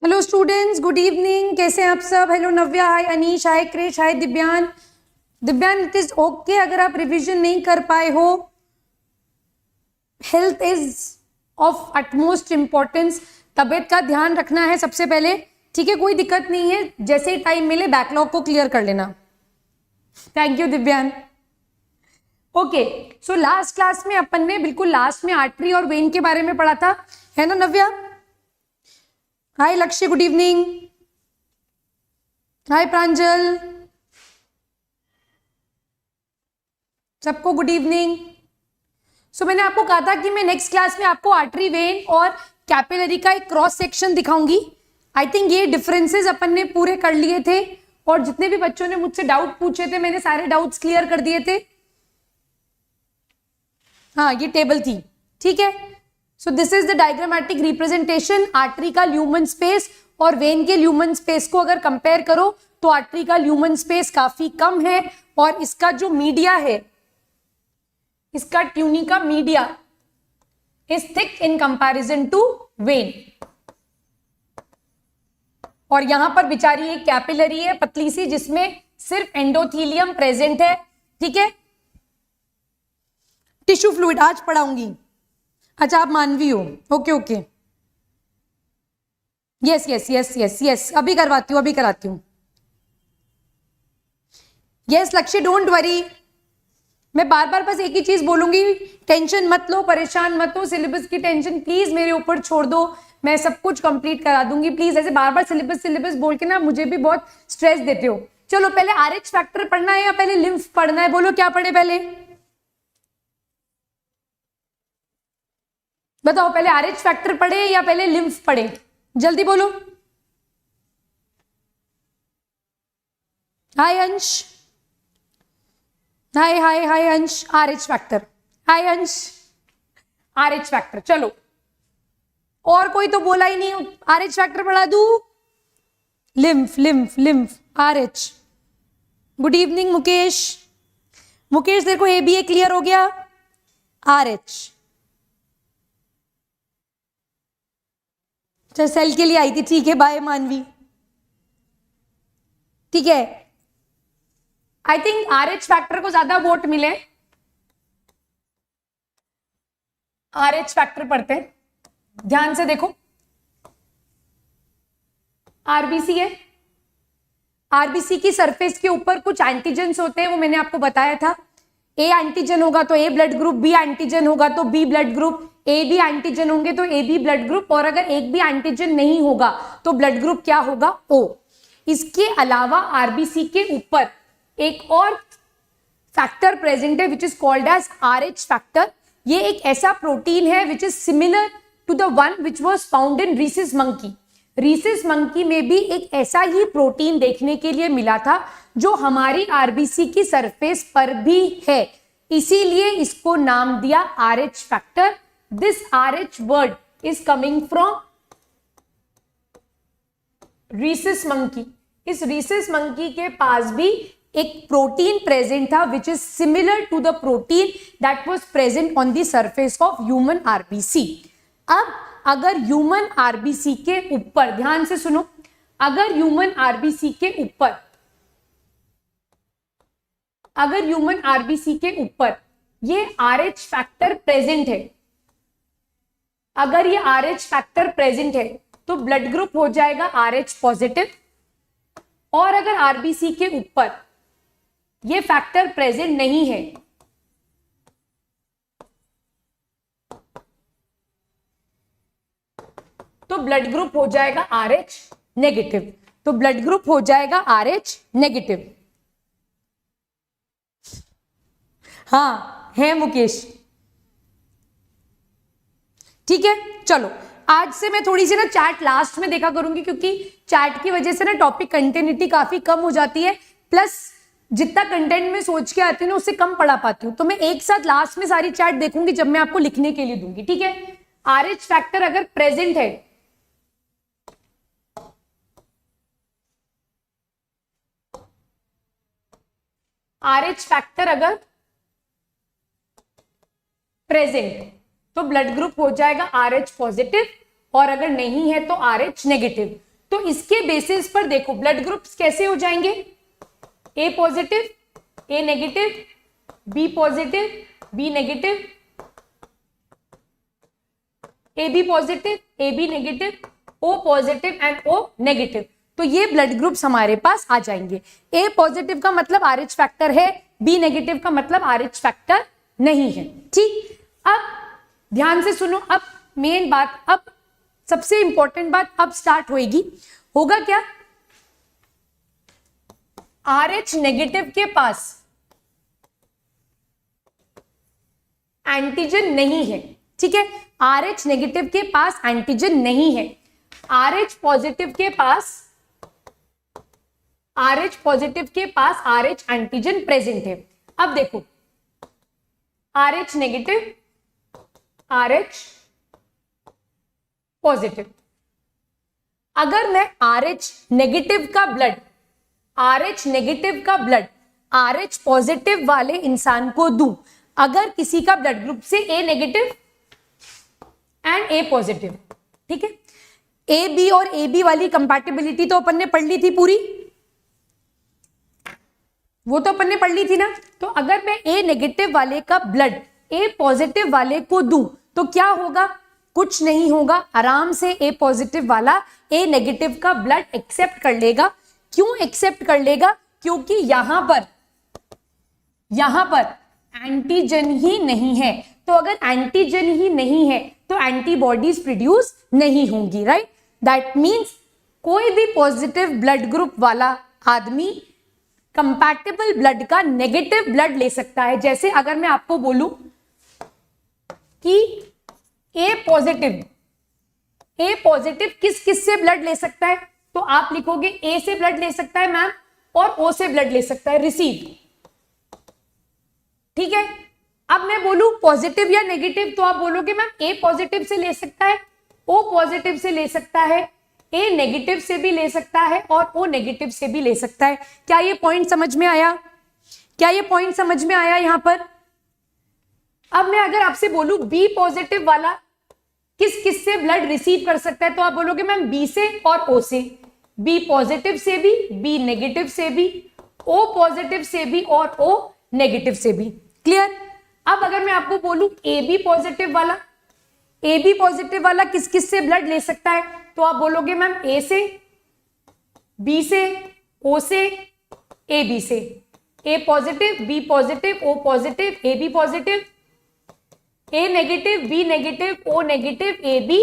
Hello students, good evening. कैसे हैं आप सब? Hello Navya, hi Anish, hi Krish, hi Divyan. Divyan, it is okay अगर आप रिवीजन नहीं कर पाए हो। Health is of utmost importance. तबीयत का ध्यान रखना है सबसे पहले, ठीक है? कोई दिक्कत नहीं है, जैसे ही टाइम मिले बैकलॉग को क्लियर कर लेना। Thank you दिव्यान। Okay, so last class में अपन ने बिल्कुल लास्ट में आर्टरी और वेन के बारे में पढ़ा था, है ना नव्या? हाय लक्ष्य, गुड इवनिंग। हाय प्रांजल, सबको गुड इवनिंग। सो मैंने आपको कहा था कि मैं नेक्स्ट क्लास में आपको आर्टरी, वेन और कैपिलरी का एक क्रॉस सेक्शन दिखाऊंगी। आई थिंक ये डिफरेंसेस अपन ने पूरे कर लिए थे, और जितने भी बच्चों ने मुझसे डाउट पूछे थे मैंने सारे डाउट्स क्लियर कर दिए थे। हाँ, ये टेबल थी, ठीक है? सो this is the diagrammatic representation. Artery का ल्यूमन स्पेस और वेन के ल्यूमन स्पेस को अगर कंपेयर करो तो आर्टरी का ल्यूमन स्पेस काफी कम है, और इसका जो मीडिया है, इसका tunica media is thick in comparison to vein. और यहां पर बेचारी एक कैपिलरी है पतली सी, जिसमें सिर्फ एंडोथीलियम प्रेजेंट है, ठीक है? टिश्यू फ्लूइड आज पढ़ाऊंगी। अच्छा, आप मानवी हो? Okay okay, yes yes yes yes yes, अभी करवाती हूँ, अभी कराती हूँ। यस लक्ष्य, डोंट वरी। मैं बार बार बस एक ही चीज बोलूंगी, टेंशन मत लो, परेशान मत हो। सिलेबस की टेंशन प्लीज मेरे ऊपर छोड़ दो, मैं सब कुछ कंप्लीट करा दूंगी। प्लीज ऐसे बार बार सिलेबस सिलेबस बोल के ना मुझे भी बहुत स्ट्रेस देते हो। चलो, पहले आरएच फैक्टर पढ़ना है या पहले लिम्फ पढ़ना है? बोलो क्या पढ़े पहले, बताओ। पहले आरएच फैक्टर पढ़े या पहले लिम्फ पढ़े? जल्दी बोलो। हाय अंश, हाय हाय हाय अंश, आरएच फैक्टर। हाय अंश, आरएच फैक्टर। चलो, और कोई तो बोला ही नहीं, आरएच फैक्टर पढ़ा दू। Lymph lymph lymph, RH. Good evening Mukesh. Mukesh, तेरे को एबीए क्लियर हो गया? आरएच। चल, सेल के लिए आई थी, ठीक है? बाय मानवी, ठीक है? आई थिंक आरएच फैक्टर को ज्यादा वोट मिले, आरएच फैक्टर पढ़ते हैं। ध्यान से देखो, आरबीसी है, आरबीसी की सरफेस के ऊपर कुछ एंटीजेंस होते हैं, वो मैंने आपको बताया था। ए एंटीजन होगा तो A blood group, B antigen होगा तो B blood group, A B antigen होंगे तो ए बी ब्लड ग्रुप, और अगर एक भी एंटीजन नहीं होगा तो ब्लड ग्रुप क्या होगा? ओ। इसके अलावा आरबीसी के ऊपर एक और फैक्टर प्रेजेंट है which is called as RH factor. ये एक ऐसा प्रोटीन है which is similar to the one which was found in rhesus monkey. Rhesus monkey में भी एक ऐसा ही प्रोटीन देखने के लिए मिला था जो हमारी आरबीसी की सरफेस पर भी है, इसीलिए इसको नाम दिया RH factor. This RH word is coming from rhesus monkey. इस रीसिस मंकी के पास भी एक प्रोटीन प्रेजेंट था which is similar to the protein that was present on the surface of human RBC. अब अगर ह्यूमन आरबीसी के ऊपर, ध्यान से सुनो, अगर ह्यूमन आरबीसी के ऊपर, अगर ह्यूमन आरबीसी के ऊपर ये आरएच फैक्टर प्रेजेंट है, अगर ये आरएच फैक्टर प्रेजेंट है तो ब्लड ग्रुप हो जाएगा आरएच पॉजिटिव। और अगर आरबीसी के ऊपर ये फैक्टर प्रेजेंट नहीं है तो ब्लड ग्रुप हो जाएगा आरएच नेगेटिव। तो ब्लड ग्रुप हो जाएगा आरएच नेगेटिव। हाँ है मुकेश, ठीक है? चलो, आज से मैं थोड़ी सी ना चैट लास्ट में देखा करूंगी, क्योंकि चैट की वजह से ना टॉपिक कंटिन्यूटी काफी कम हो जाती है, प्लस जितना कंटेंट में सोच के आती हूँ ना उससे कम पढ़ा पाती हूँ। तो मैं एक साथ लास्ट में सारी चैट देखूंगी जब मैं आपको लिखने के लिए दूंगी, ठीक है? आरएच फैक्टर अगर प्रेजेंट है, आरएच फैक्टर अगर प्रेजेंट तो ब्लड ग्रुप हो जाएगा आरएच पॉजिटिव, और अगर नहीं है तो आरएच नेगेटिव। तो इसके बेसिस पर देखो ब्लड ग्रुप्स कैसे हो जाएंगे, A positive, A negative, B positive, B negative, A B positive, A B negative, O positive and O negative. तो ये ब्लड ग्रुप्स हमारे पास आ जाएंगे। ए पॉजिटिव का मतलब RH फैक्टर है, बी नेगेटिव का मतलब RH फैक्टर नहीं है। ठीक, अब ध्यान से सुनो, अब मेन बात, अब सबसे इंपॉर्टेंट बात अब स्टार्ट होगी। होगा क्या, RH नेगेटिव के पास एंटीजन नहीं है। ठीक है, RH नेगेटिव के पास एंटीजन नहीं है, RH पॉजिटिव के पास, RH पॉजिटिव के पास RH एंटीजन प्रेजेंट है। अब देखो RH नेगेटिव, RH पॉजिटिव, अगर मैं RH नेगेटिव का ब्लड, RH नेगेटिव का ब्लड RH पॉजिटिव वाले इंसान को दूं, अगर किसी का ब्लड ग्रुप से A negative and A positive, ठीक है, ए बी और ए बी वाली कंपैटिबिलिटी तो अपन ने पढ़ ली थी पूरी, वो तो अपन ने पढ़ ली थी ना। तो अगर मैं ए नेगेटिव वाले का ब्लड ए पॉजिटिव वाले को दूं तो क्या होगा, कुछ नहीं होगा, आराम से ए पॉजिटिव वाला ए नेगेटिव का ब्लड एक्सेप्ट कर लेगा। क्यों एक्सेप्ट कर लेगा, क्योंकि यहां पर एंटीजन ही नहीं है। तो अगर एंटीजन ही नहीं है तो एंटीबॉडीज प्रोड्यूस नहीं होंगी, राइट। दैट मीन्स कोई भी पॉजिटिव ब्लड ग्रुप वाला आदमी कंपैटिबल ब्लड का नेगेटिव ब्लड ले सकता है। जैसे अगर मैं आपको बोलूं कि ए पॉजिटिव किस किस से ब्लड ले सकता है, तो आप लिखोगे ए से ब्लड ले सकता है मैम, और ओ से ब्लड ले सकता है, रिसीव। ठीक है, अब मैं बोलूं पॉजिटिव या नेगेटिव, तो आप बोलोगे मैम ए पॉजिटिव से ले सकता है, ओ पॉजिटिव से ले सकता है, ए नेगेटिव से भी ले सकता है, और ओ नेगेटिव से भी ले सकता है। क्या ये पॉइंट समझ में आया, क्या ये पॉइंट समझ में आया यहां पर। अब मैं अगर आपसे बोलूं बी पॉजिटिव वाला किस किस से ब्लड रिसीव कर सकता है, तो आप बोलोगे मैम बी से और ओ से, बी पॉजिटिव से भी, बी नेगेटिव से भी, ओ पॉजिटिव से भी और ओ नेगेटिव से भी। क्लियर। अब अगर मैं आपको बोलूं ए बी पॉजिटिव वाला किस किस से ब्लड ले सकता है, तो आप बोलोगे मैम ए से, बी से, ओ से, ए बी से, A positive, B positive, O positive, A B positive, A negative, B negative, O negative, A B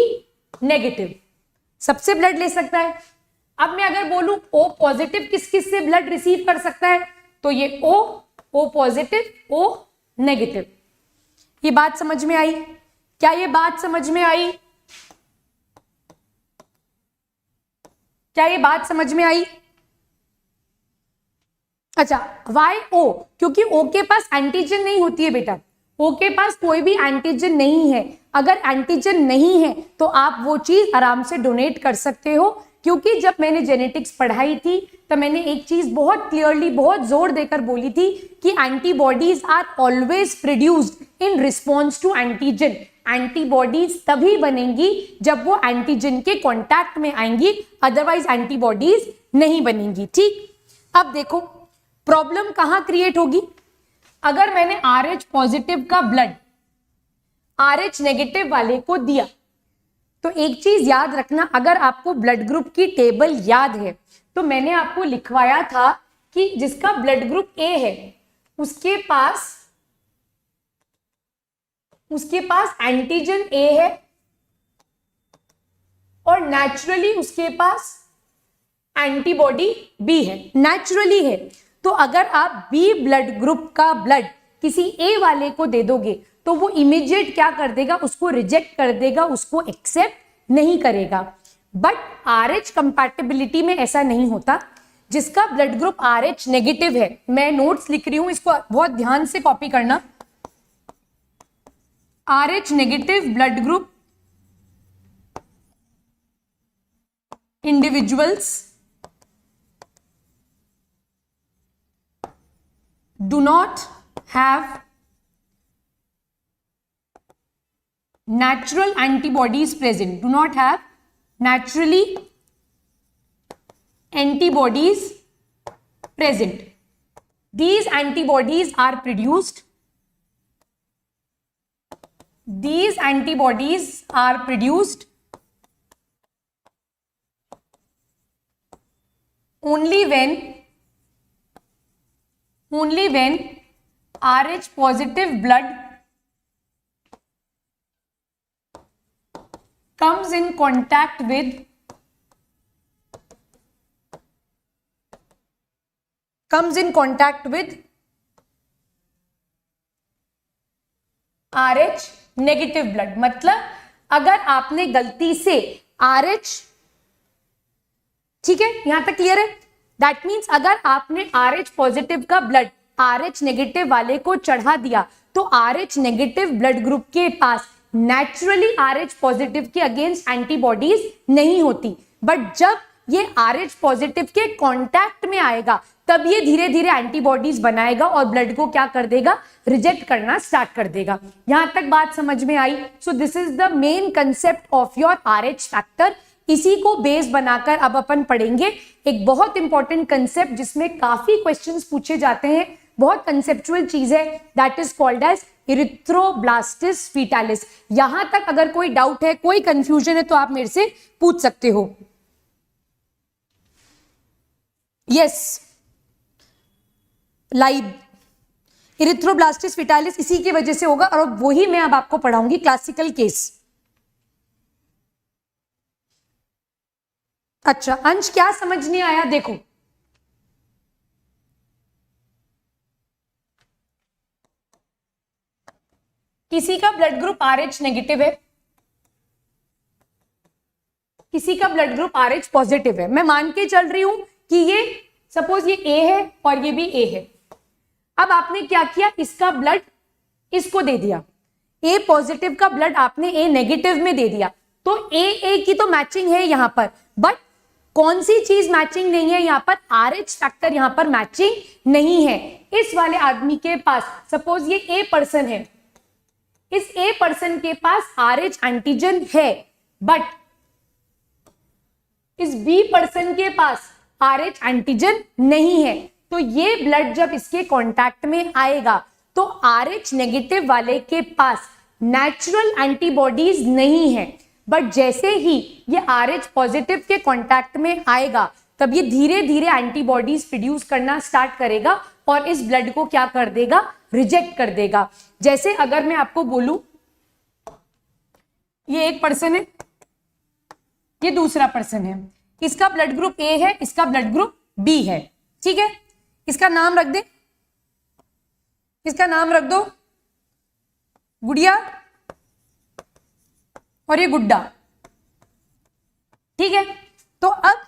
negative, सबसे ब्लड ले सकता है। अब मैं अगर बोलूं ओ पॉजिटिव किस किस से ब्लड रिसीव कर सकता है, तो ये ओ पॉजिटिव, ओ नेगेटिव। ये बात समझ में आई, क्या ये बात समझ में आई, क्या ये बात समझ में आई। अच्छा, वाई ओ, क्योंकि ओ के पास एंटीजन नहीं होती है बेटा, ओ के पास कोई भी एंटीजन नहीं है। अगर एंटीजन नहीं है तो आप वो चीज आराम से डोनेट कर सकते हो, क्योंकि जब मैंने जेनेटिक्स पढ़ाई थी तो मैंने एक चीज बहुत क्लियरली, बहुत जोर देकर बोली थी कि antibodies are always produced in response to antigen. Antibodies तभी बनेंगी जब वो एंटीजन के कांटेक्ट में आएंगी, अदरवाइज एंटीबॉडीज नहीं बनेंगी। ठीक, अब देखो प्रॉब्लम कहां क्रिएट होगी। अगर मैंने RH पॉजिटिव का ब्लड RH नेगेटिव वाले को दिया, तो एक चीज याद रखना, अगर आपको ब्लड ग्रुप की टेबल याद है तो मैंने आपको लिखवाया था कि जिसका ब्लड ग्रुप ए है उसके पास एंटीजन ए है और नेचुरली उसके पास एंटीबॉडी बी है, नेचुरली है। तो अगर आप बी ब्लड ग्रुप का ब्लड किसी ए वाले को दे दोगे तो वो इमीडिएट क्या कर देगा, उसको रिजेक्ट कर देगा, उसको एक्सेप्ट नहीं करेगा। बट RH कंपैटिबिलिटी में ऐसा नहीं होता। जिसका ब्लड ग्रुप RH नेगेटिव है, मैं नोट्स लिख रही हूं, इसको बहुत ध्यान से कॉपी करना। RH negative blood group individuals do not have natural antibodies present, do not have naturally antibodies present. These antibodies are produced. These antibodies are produced only when Rh positive blood comes in contact with RH negative blood. मतलब अगर आपने गलती से RH, ठीक है, यहां तक clear है? दैट मीन्स अगर आपने RH पॉजिटिव का ब्लड RH नेगेटिव वाले को चढ़ा दिया तो RH नेगेटिव ब्लड ग्रुप के पास नेचुरली RH पॉजिटिव के अगेंस्ट एंटीबॉडीज नहीं होती, बट जब ये RH पॉजिटिव के कांटेक्ट में आएगा तब ये धीरे धीरे एंटीबॉडीज बनाएगा और ब्लड को क्या कर देगा, रिजेक्ट करना स्टार्ट कर देगा। यहां तक बात समझ में आई? So this is the main concept of your RH factor. इसी को बेस बनाकर अब अपन पढ़ेंगे एक बहुत इंपॉर्टेंट कंसेप्ट जिसमें काफी क्वेश्चंस पूछे जाते हैं, बहुत कंसेप्चुअल चीज है, that is called as erythroblastosis fetalis. यहां तक अगर कोई डाउट है, कोई कंफ्यूजन है तो आप मेरे से पूछ सकते हो। यस, लाइव इरिथ्रोब्लास्टिस फीटालिस इसी की वजह से होगा और वही मैं अब आपको पढ़ाऊंगी, क्लासिकल केस। अच्छा अंश, क्या समझ नहीं आया? देखो, किसी का ब्लड ग्रुप RH नेगेटिव है, किसी का ब्लड ग्रुप RH पॉजिटिव है। मैं मान के चल रही हूं कि ये सपोज ये A है और ये भी A है। अब आपने क्या किया, इसका ब्लड इसको दे दिया, A पॉजिटिव का ब्लड आपने A नेगेटिव में दे दिया, तो A की तो मैचिंग है यहां पर, बट कौन सी चीज मैचिंग नहीं है यहां पर? RH फैक्टर यहां पर मैचिंग नहीं है। इस वाले आदमी के पास सपोज ये A पर्सन है, इस A पर्सन के पास RH एंटीजन है, बट इस B पर्सन के पास RH एंटीजन नहीं है। तो ये ब्लड जब इसके कांटेक्ट में आएगा तो RH नेगेटिव वाले के पास नेचुरल एंटीबॉडीज नहीं है, बट जैसे ही ये RH पॉजिटिव के कांटेक्ट में आएगा तब ये धीरे धीरे एंटीबॉडीज प्रोड्यूस करना स्टार्ट करेगा और इस ब्लड को क्या कर देगा, रिजेक्ट कर देगा। जैसे अगर मैं आपको बोलूं ये एक पर्सन है, ये दूसरा पर्सन है, इसका ब्लड ग्रुप A है, इसका ब्लड ग्रुप B है, ठीक है, इसका नाम रख दे, इसका नाम रख दो गुड़िया और ये गुड्डा, ठीक है। तो अब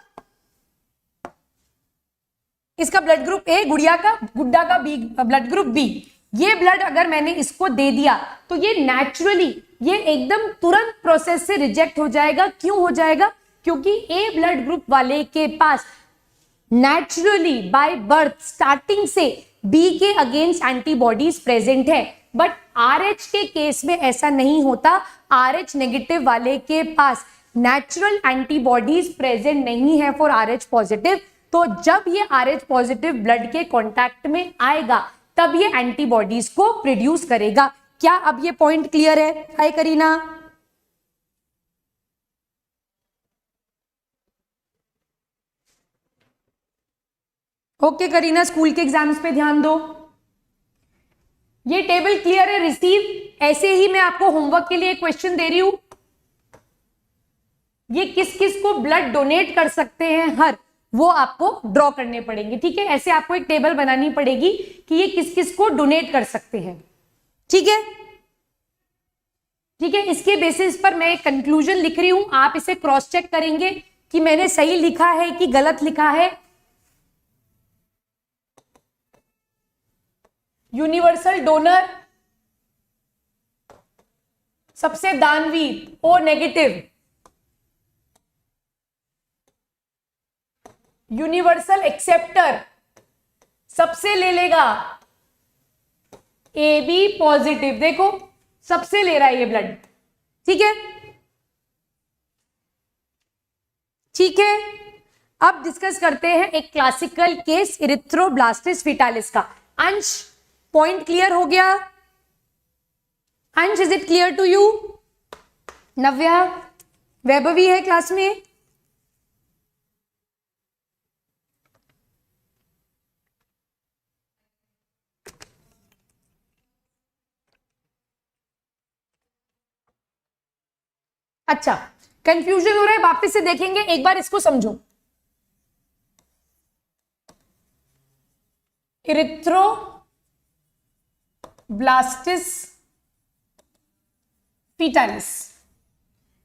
इसका ब्लड ग्रुप A गुड़िया का, गुड्डा का B ब्लड ग्रुप B। ये ब्लड अगर मैंने इसको दे दिया तो ये नेचुरली ये एकदम तुरंत प्रोसेस से रिजेक्ट हो जाएगा। क्यों हो जाएगा? क्योंकि A ब्लड ग्रुप वाले के पास नेचुरली बाय बर्थ स्टार्टिंग से B के अगेंस्ट एंटीबॉडीज प्रेजेंट है, बट RH के केस में ऐसा नहीं होता। RH नेगेटिव वाले के पास नेचुरल एंटीबॉडीज प्रेजेंट नहीं है फॉर RH पॉजिटिव। तो जब ये RH पॉजिटिव ब्लड के कांटेक्ट में आएगा तब ये एंटीबॉडीज को प्रोड्यूस करेगा। क्या अब ये पॉइंट क्लियर है? हाय करीना, ओके करीना, स्कूल के एग्जाम्स पे ध्यान दो। ये टेबल क्लियर है? रिसीव। ऐसे ही मैं आपको होमवर्क के लिए क्वेश्चन दे रही हूं, ये किस किस को ब्लड डोनेट कर सकते हैं हर, वो आपको ड्रॉ करने पड़ेंगे, ठीक है। ऐसे आपको एक टेबल बनानी पड़ेगी कि ये किस किस को डोनेट कर सकते हैं, ठीक है, ठीक है। इसके बेसिस पर मैं एक कंक्लूजन लिख रही हूं, आप इसे क्रॉस चेक करेंगे कि मैंने सही लिखा है कि गलत लिखा है। यूनिवर्सल डोनर सबसे दानवीर ओ नेगेटिव, यूनिवर्सल एक्सेप्टर सबसे ले लेगा ए बी पॉजिटिव। देखो सबसे ले रहा है ये ब्लड, ठीक है, ठीक है। अब डिस्कस करते हैं एक क्लासिकल केस इरिथ्रोब्लास्टिस फीटालिस का। अंश, पॉइंट क्लियर हो गया? Ansh, is it clear to you? Navya, Vaibhavi है क्लास में? अच्छा, कंफ्यूजन हो रहा है, वापस से देखेंगे, एक बार इसको समझो। इरिथ्रोब्लास्टिस फीटालिस,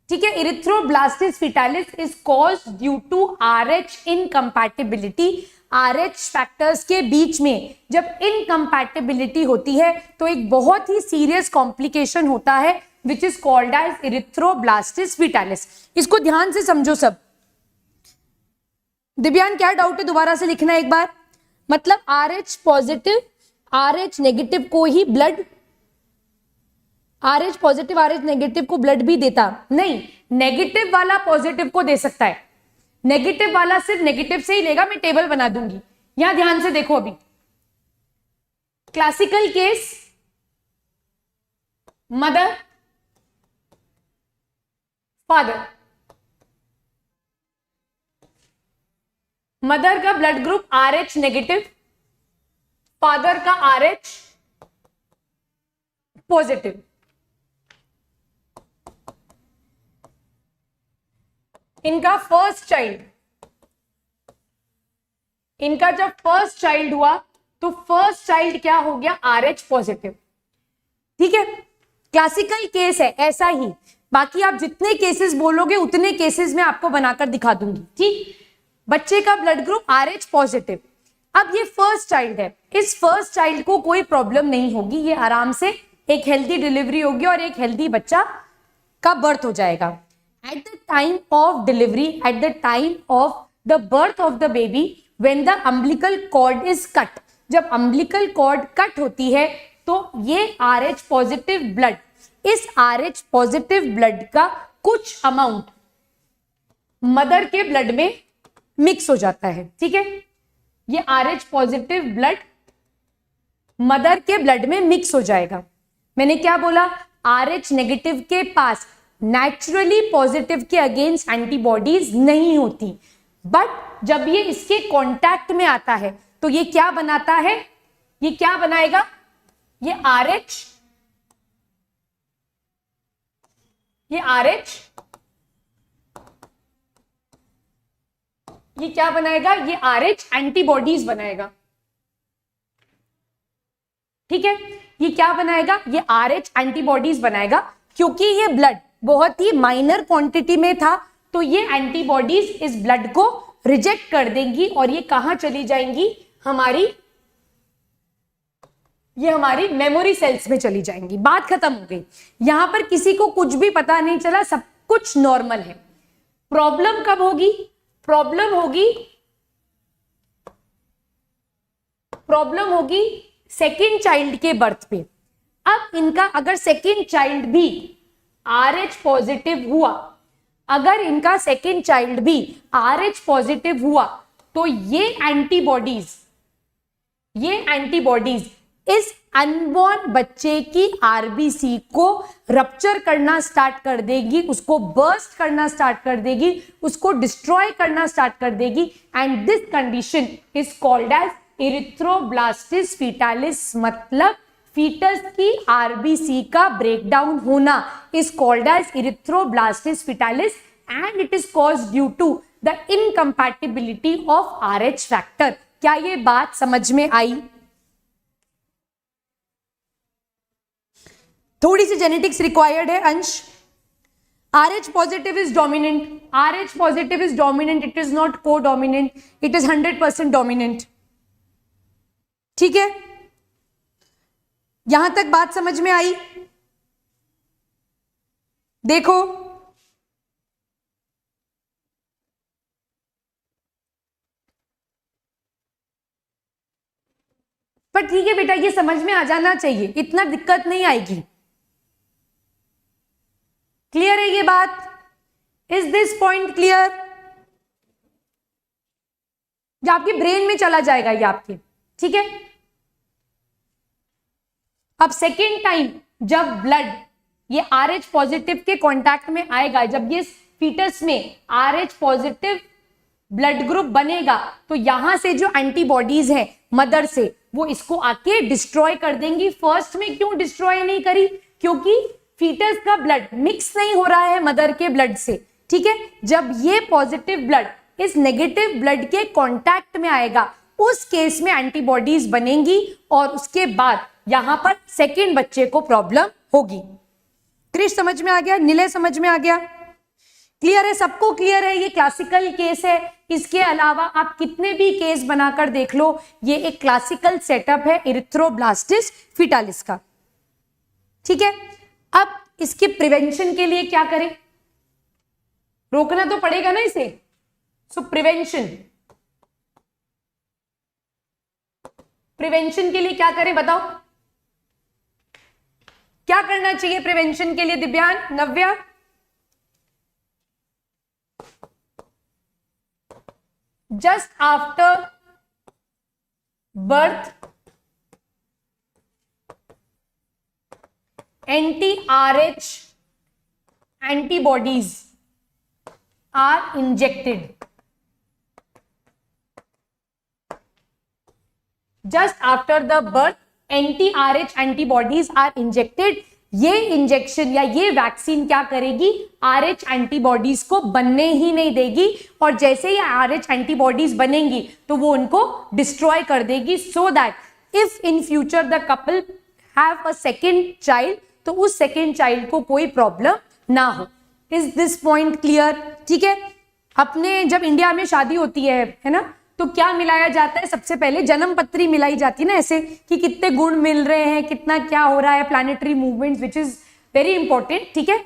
ठीक है। Erythroblastosis fetalis is caused due to Rh incompatibility. Rh factors के बीच में जब इनकम्पैटिबिलिटी होती है तो एक बहुत ही सीरियस कॉम्प्लिकेशन होता है which is called as erythroblastosis fetalis. इसको ध्यान से समझो सब। दिव्यान, क्या डाउट है? दोबारा से लिखना एक बार। मतलब आरएच पॉजिटिव आरएच नेगेटिव को ही blood, Rh positive Rh negative को ब्लड भी देता नहीं, नेगेटिव वाला पॉजिटिव को दे सकता है, नेगेटिव वाला सिर्फ नेगेटिव से ही लेगा। मैं टेबल बना दूंगी, यहां ध्यान से देखो। अभी classical case, mother father, mother का blood group Rh negative, father का आरएच पॉजिटिव। इनका फर्स्ट चाइल्ड, इनका जब फर्स्ट चाइल्ड हुआ तो फर्स्ट चाइल्ड क्या हो गया? आरएच पॉजिटिव, ठीक है। क्लासिकल केस है ऐसा ही। बाकी आप जितने केसेस बोलोगे उतने केसेस में आपको बनाकर दिखा दूंगी, ठीक। बच्चे का ब्लड ग्रुप आरएच पॉजिटिव। अब ये फर्स्ट चाइल्ड है, इस फर्स्ट चाइल्ड को कोई प्रॉब्लम नहीं होगी, ये आराम से एक हेल्दी डिलीवरी होगी और एक हेल्दी बच्चा का बर्थ हो जाएगा। At the time of delivery, at the time of the birth of the baby, when the umbilical cord is cut, जब अम्बिलिकल कॉर्ड कट होती है तो ये आरएच पॉजिटिव ब्लड, इस आरएच पॉजिटिव ब्लड का कुछ अमाउंट मदर के blood में मिक्स हो जाता है, ठीक है। ये आरएच पॉजिटिव ब्लड मदर के ब्लड में मिक्स हो जाएगा। मैंने क्या बोला? आरएच नेगेटिव के पास नेचुरली पॉजिटिव के अगेंस्ट एंटीबॉडीज नहीं होती, बट जब ये इसके कांटेक्ट में आता है तो ये क्या बनाता है? ये क्या बनाएगा? ये आरएच, ये क्या बनाएगा? ये आरएच एंटीबॉडीज बनाएगा, ठीक है। ये क्या बनाएगा? ये आरएच एंटीबॉडीज बनाएगा। क्योंकि ये ब्लड बहुत ही माइनर क्वांटिटी में था तो ये एंटीबॉडीज इस ब्लड को रिजेक्ट कर देंगी और ये कहां चली जाएंगी? ये हमारी मेमोरी सेल्स में चली जाएंगी। बात खत्म हो गई। यहां पर किसी को कुछ भी पता नहीं चला, सब कुछ नॉर्मल है। प्रॉब्लम कब होगी? प्रॉब्लम होगी सेकेंड चाइल्ड के बर्थ पे। अब इनका अगर सेकेंड चाइल्ड भी आरएच पॉजिटिव हुआ, अगर इनका सेकेंड चाइल्ड भी आरएच पॉजिटिव हुआ तो ये एंटीबॉडीज इस अनबॉर्न बच्चे की आरबीसी को रप्चर करना स्टार्ट कर देगी, उसको बर्स्ट करना स्टार्ट कर देगी, उसको डिस्ट्रॉय करना स्टार्ट कर देगी। And this condition is called as erythroblastosis fetalis. मतलब फीटस की आरबीसी का ब्रेकडाउन होना is called as erythroblastosis fetalis and it is caused due to the incompatibility of Rh factor. क्या ये बात समझ में आई? थोड़ी सी जेनेटिक्स रिक्वायर्ड है अंश। RH positive is dominant. RH positive is dominant. It is not co-dominant. It is 100% dominant. ठीक है, यहां तक बात समझ में आई? देखो पर ठीक है बेटा, ये समझ में आ जाना चाहिए, इतना दिक्कत नहीं आएगी। क्लियर है ये बात? Is this point clear? जो आपके ब्रेन में चला जाएगा ये आपके, ठीक है। अब सेकेंड टाइम जब ब्लड ये RH पॉजिटिव के कांटेक्ट में आएगा, जब ये फीटस में RH पॉजिटिव ब्लड ग्रुप बनेगा, तो यहां से जो एंटीबॉडीज है मदर से, वो इसको आके डिस्ट्रॉय कर देंगी। फर्स्ट में क्यों डिस्ट्रॉय नहीं करी? क्योंकि फीटस का ब्लड मिक्स नहीं हो रहा है मदर के ब्लड से, ठीक है। जब ये पॉजिटिव ब्लड इस नेगेटिव ब्लड के कांटेक्ट में आएगा, उस केस में एंटीबॉडीज बनेंगी और उसके बाद यहां पर सेकेंड बच्चे को प्रॉब्लम होगी। क्रिश समझ में आ गया? निलय समझ में आ गया? क्लियर है? सबको क्लियर है? ये क्लासिकल केस है। इसके अलावा आप कितने भी केस बनाकर देख लो, ये एक क्लासिकल सेटअप है इरिथ्रोब्लास्टिस फीटालिस का, ठीक है। अब इसके प्रिवेंशन के लिए क्या करें? रोकना तो पड़ेगा ना इसे। सो प्रिवेंशन के लिए क्या करें बताओ? क्या करना चाहिए प्रिवेंशन के लिए Divyang, Navya? Just after birth anti-RH antibodies are injected. Just after the birth anti-RH antibodies are injected. ये इंजेक्शन या ये वैक्सीन क्या करेगी? RH एंटीबॉडीज को बनने ही नहीं देगी, और जैसे ही RH एंटीबॉडीज बनेंगी तो वो उनको डिस्ट्रॉय कर देगी, so that if in future the couple have a second child, तो उस सेकेंड चाइल्ड को कोई प्रॉब्लम ना हो। Is this point clear? ठीक है। अपने जब इंडिया में शादी होती है ना, तो क्या मिलाया जाता है? सबसे पहले जन्म पत्री मिलाई जाती है ना, ऐसे कि कितने गुण मिल रहे हैं, कितना क्या हो रहा है, planetary movements, which is very important, ठीक है।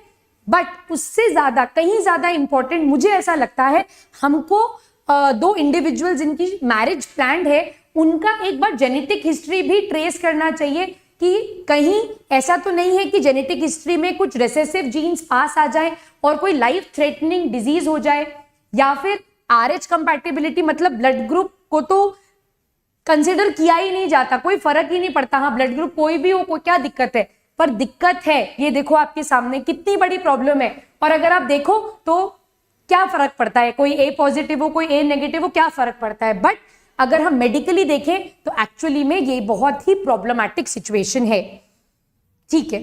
बट उससे ज्यादा, कहीं ज्यादा इंपॉर्टेंट मुझे ऐसा लगता है, हमको दो इंडिविजुअल जिनकी मैरिज प्लान्ड है, उनका एक बार जेनेटिक हिस्ट्री भी ट्रेस करना चाहिए कि कहीं ऐसा तो नहीं है कि जेनेटिक हिस्ट्री में कुछ रेसेसिव जीन्स पास आ जाए और कोई लाइफ थ्रेटनिंग डिजीज हो जाए, या फिर RH कंपैटिबिलिटी मतलब ब्लड ग्रुप को तो कंसिडर किया ही नहीं जाता, कोई फर्क ही नहीं पड़ता। हाँ, ब्लड ग्रुप कोई भी हो, कोई क्या दिक्कत है, पर दिक्कत है, ये देखो आपके सामने कितनी बड़ी प्रॉब्लम है। और अगर आप देखो तो क्या फर्क पड़ता है, कोई A पॉजिटिव हो, कोई A नेगेटिव हो, क्या फर्क पड़ता है। बट अगर हम मेडिकली देखें तो एक्चुअली में ये बहुत ही प्रॉब्लमैटिक सिचुएशन है, ठीक है।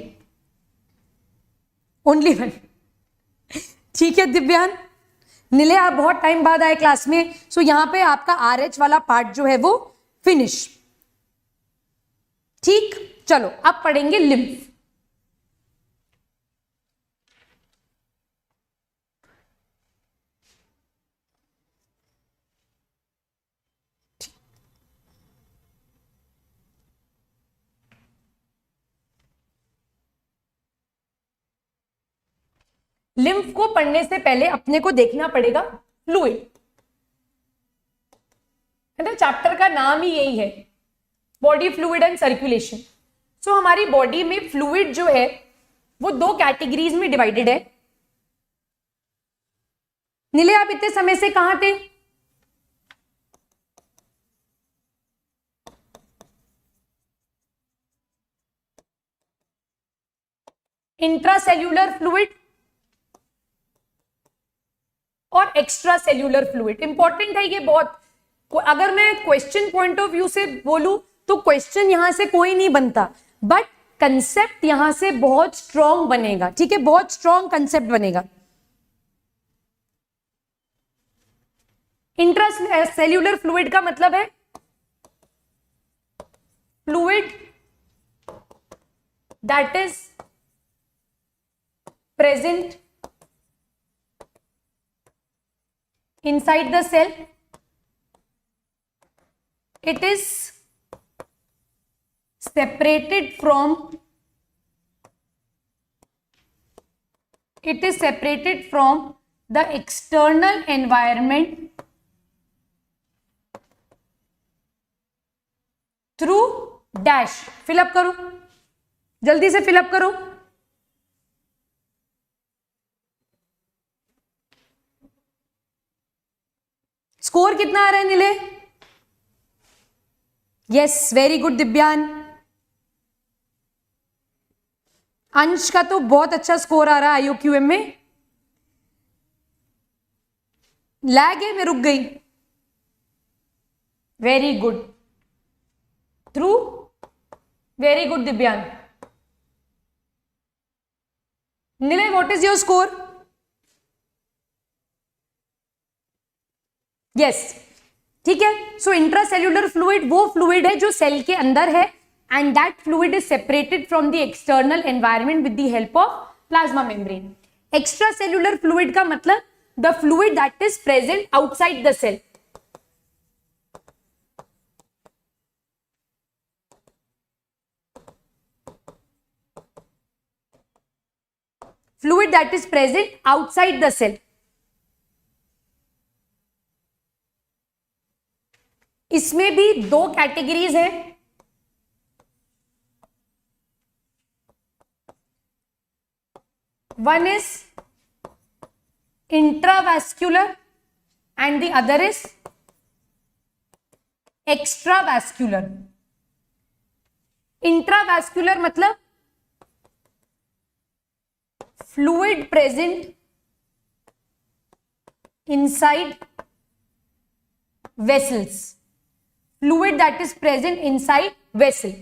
ओनली वन, ठीक है दिव्यांग। निलय, आप बहुत टाइम बाद आए क्लास में, सो यहां पे आपका RH वाला पार्ट जो है वो फिनिश, ठीक। चलो अब पढ़ेंगे लिम्फ। लिम्फ को पढ़ने से पहले अपने को देखना पड़ेगा फ्लूइड, है ना। चैप्टर का नाम ही यही है, बॉडी फ्लूइड एंड सर्कुलेशन। सो हमारी बॉडी में फ्लूइड जो है वो दो कैटेगरीज में डिवाइडेड है। नीले, आप इतने समय से कहां थे? इंट्रासेल्यूलर फ्लूइड और एक्स्ट्रा सेल्यूलर फ्लूइड इंपॉर्टेंट है ये बहुत। अगर मैं क्वेश्चन पॉइंट ऑफ व्यू से बोलूं तो क्वेश्चन यहां से कोई नहीं बनता, बट कंसेप्ट यहां से बहुत स्ट्रॉन्ग बनेगा, ठीक है, बहुत स्ट्रॉन्ग कंसेप्ट बनेगा। इंट्रासेल्यूलर फ्लूइड का मतलब है fluid that is present inside the cell. It is separated from the external environment through dash. Fill up करो, जल्दी से फिलअप करो। स्कोर कितना आ रहा है नीले? Yes, very good दिव्यान। अंश का तो बहुत अच्छा स्कोर आ रहा है IOQM में। लैग है, मैं रुक गई। Very good through, very good Divyan. Nilay, what is your score? Yes, ठीक है। सो इंट्रासेल्यूलर फ्लूइड वो फ्लूइड है जो सेल के अंदर है, and that fluid is separated from the external environment with the help of plasma membrane. Extracellular fluid का मतलब the fluid that is present outside the cell. fluid that is present outside the cell. इसमें भी दो categories है। One is intravascular and the other is extravascular. Intravascular मतलब fluid present inside vessels, fluid that is present inside vessel.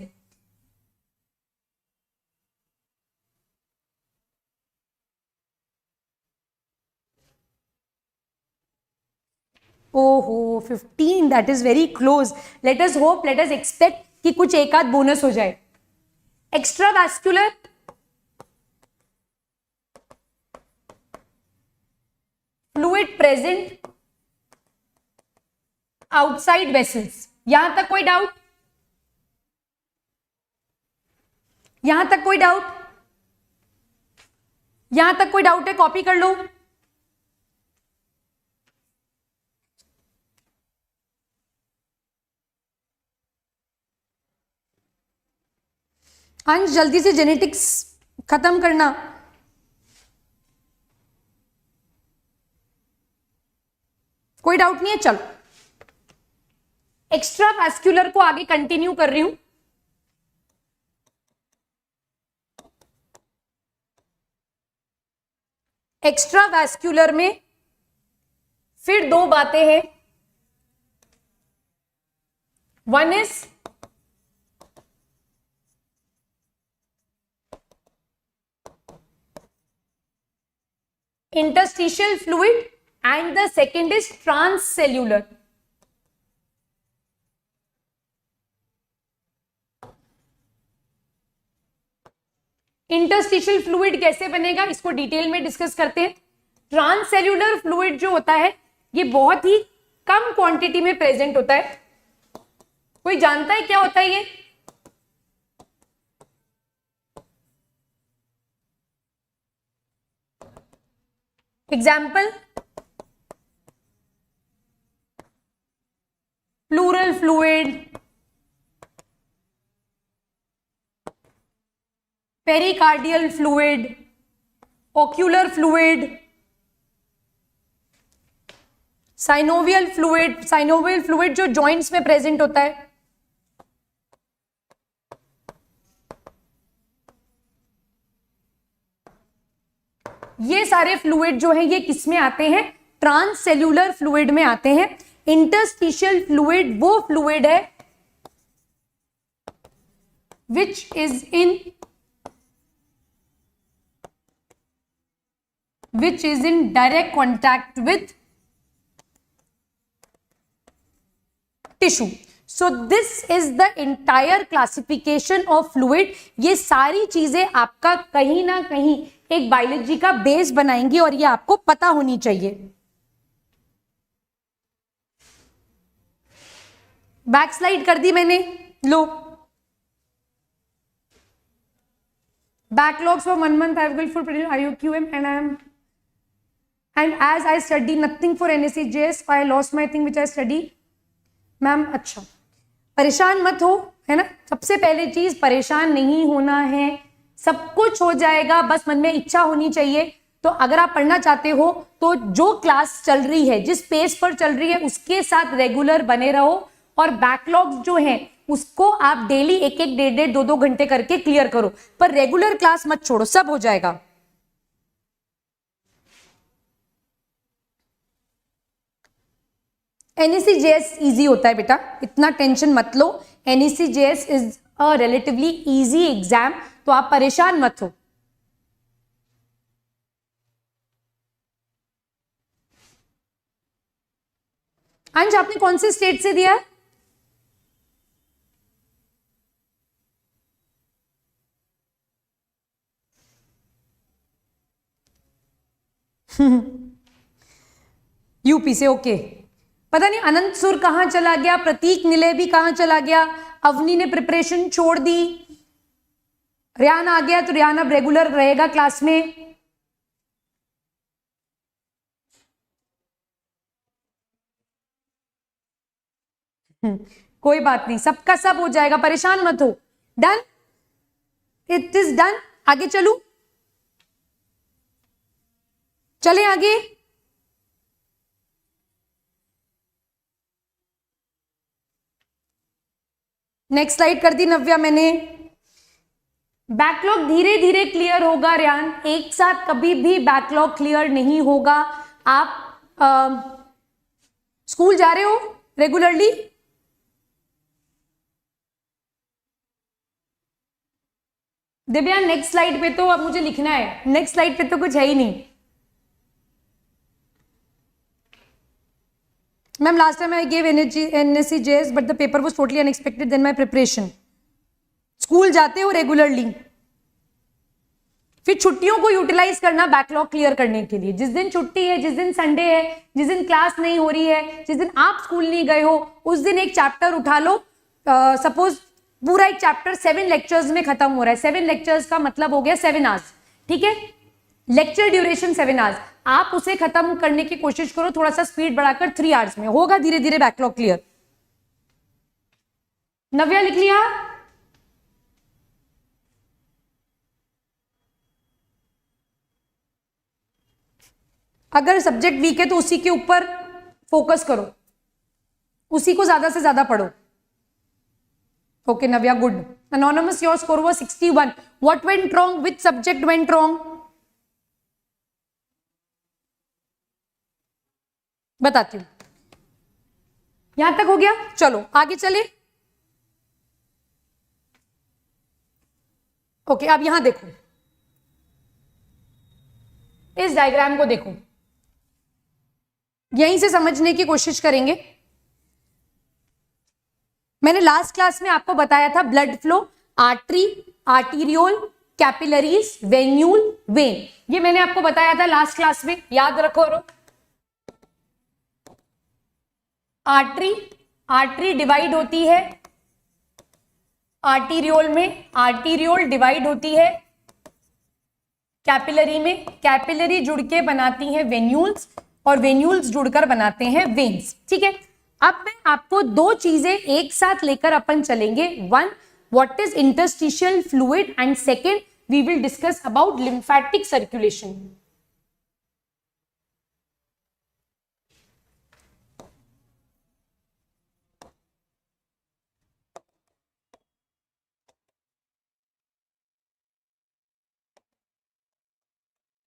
ओहो 15, that is very close. Let us hope, let us expect कि कुछ एक आध बोनस हो जाए। एक्स्ट्रावैस्कुलर fluid present outside vessels. यहां तक कोई डाउट? यहां तक कोई डाउट? यहां तक कोई डाउट है? कॉपी कर लो। अंश जल्दी से जेनेटिक्स खत्म करना। कोई डाउट नहीं है? चलो एक्स्ट्रावैस्कुलर को आगे कंटिन्यू कर रही हूं। एक्स्ट्रावैस्कुलर में फिर दो बातें हैं। One is interstitial fluid and the second is transcellular. Interstitial fluid कैसे बनेगा इसको डिटेल में डिस्कस करते हैं। ट्रांससेल्यूलर फ्लूइड जो होता है ये बहुत ही कम क्वांटिटी में प्रेजेंट होता है। कोई जानता है क्या होता है ये? Example, pleural fluid, pericardial fluid, ocular fluid, synovial fluid. Synovial fluid जो जॉइंट्स में प्रेजेंट होता है। ये सारे फ्लूइड जो है ये किस में आते हैं? ट्रांससेल्यूलर फ्लूइड में आते हैं। इंटरस्टिशियल फ्लूइड वो फ्लूइड है which is in direct contact with tissue. So this is the entire classification of fluid. ये सारी चीजें आपका कहीं ना कहीं एक बायोलॉजी का बेस बनाएंगी और ये आपको पता होनी चाहिए। बैक स्लाइड कर दी मैंने, लो। Backlogs for 1 month I have for IOQM and as I study nothing for NSCJS I lost my thing which I study. Ma'am अच्छा परेशान मत हो, है ना। सबसे पहले चीज परेशान नहीं होना है, सब कुछ हो जाएगा, बस मन में इच्छा होनी चाहिए। तो अगर आप पढ़ना चाहते हो तो जो क्लास चल रही है, जिस पेज पर चल रही है उसके साथ रेगुलर बने रहो और बैकलॉग्स जो हैं उसको आप डेली एक एक 1.5 2 घंटे करके क्लियर करो, पर रेगुलर क्लास मत छोड़ो, सब हो जाएगा। एनईसी जेएस इजी होता है बेटा, इतना टेंशन मत लो। NEC JS is a relatively easy exam, तो आप परेशान मत हो। अंश आपने कौन से स्टेट से दिया? यूपी से, ओके। पता नहीं अनंत सुर कहां चला गया, प्रतीक निलय भी कहां चला गया, अवनी ने प्रिपरेशन छोड़ दी, रियान आ गया, तो रियान अब रेगुलर रहेगा क्लास में। कोई बात नहीं, सबका सब हो जाएगा, परेशान मत हो। Done, it is done. आगे चलूं, चले आगे। नेक्स्ट स्लाइड कर दी नव्या मैंने। बैकलॉग धीरे धीरे क्लियर होगा रियान, एक साथ कभी भी बैकलॉग क्लियर नहीं होगा। आप स्कूल जा रहे हो रेगुलरली? दिव्या नेक्स्ट स्लाइड पे तो अब मुझे लिखना है, नेक्स्ट स्लाइड पे तो कुछ है ही नहीं। Ma'am last time I gave NSEJS but the paper was totally unexpected then my preparation. School जाते हो रेगुलरली, फिर छुट्टियों को यूटिलाइज करना बैकलॉग क्लियर करने के लिए। जिस दिन छुट्टी है, जिस दिन संडे है, जिस दिन क्लास नहीं हो रही है, जिस दिन आप स्कूल नहीं गए हो, उस दिन एक चैप्टर उठा लो। सपोज पूरा एक चैप्टर 7 लेक्चर्स में खत्म हो रहा है, 7 लेक्चर्स का मतलब हो गया 7 आवर्स, ठीक है, लेक्चर ड्यूरेशन 7 आवर्स। आप उसे खत्म करने की कोशिश करो, थोड़ा सा स्पीड बढ़ाकर 3 आवर्स में, होगा धीरे धीरे बैकलॉग क्लियर। नव्या लिख लिया? अगर सब्जेक्ट वीक है तो उसी के ऊपर फोकस करो, उसी को ज्यादा से ज्यादा पढ़ो। Okay Navya, good. Anonymous, your score was 61. What went wrong? Which subject went wrong? बताती हूं। यहां तक हो गया, चलो आगे चले। ओके, अब यहां देखो, इस डायग्राम को देखो, यहीं से समझने की कोशिश करेंगे। मैंने लास्ट क्लास में आपको बताया था blood flow, artery, arteriole, capillaries, venule, when. ये मैंने आपको बताया था लास्ट क्लास में, याद रखो। आर्टरी डिवाइड होती है आर्टीरियोल में, आर्टीरियोल डिवाइड होती है कैपिलरी में, कैपिलरी जुड़ के बनाती है वेन्यूल्स, और वेन्यूल्स जुड़कर बनाते हैं वेन्स, ठीक है। अब मैं आपको 2 चीजें एक साथ लेकर अपन चलेंगे। One, what is interstitial fluid, and second we will discuss about lymphatic circulation.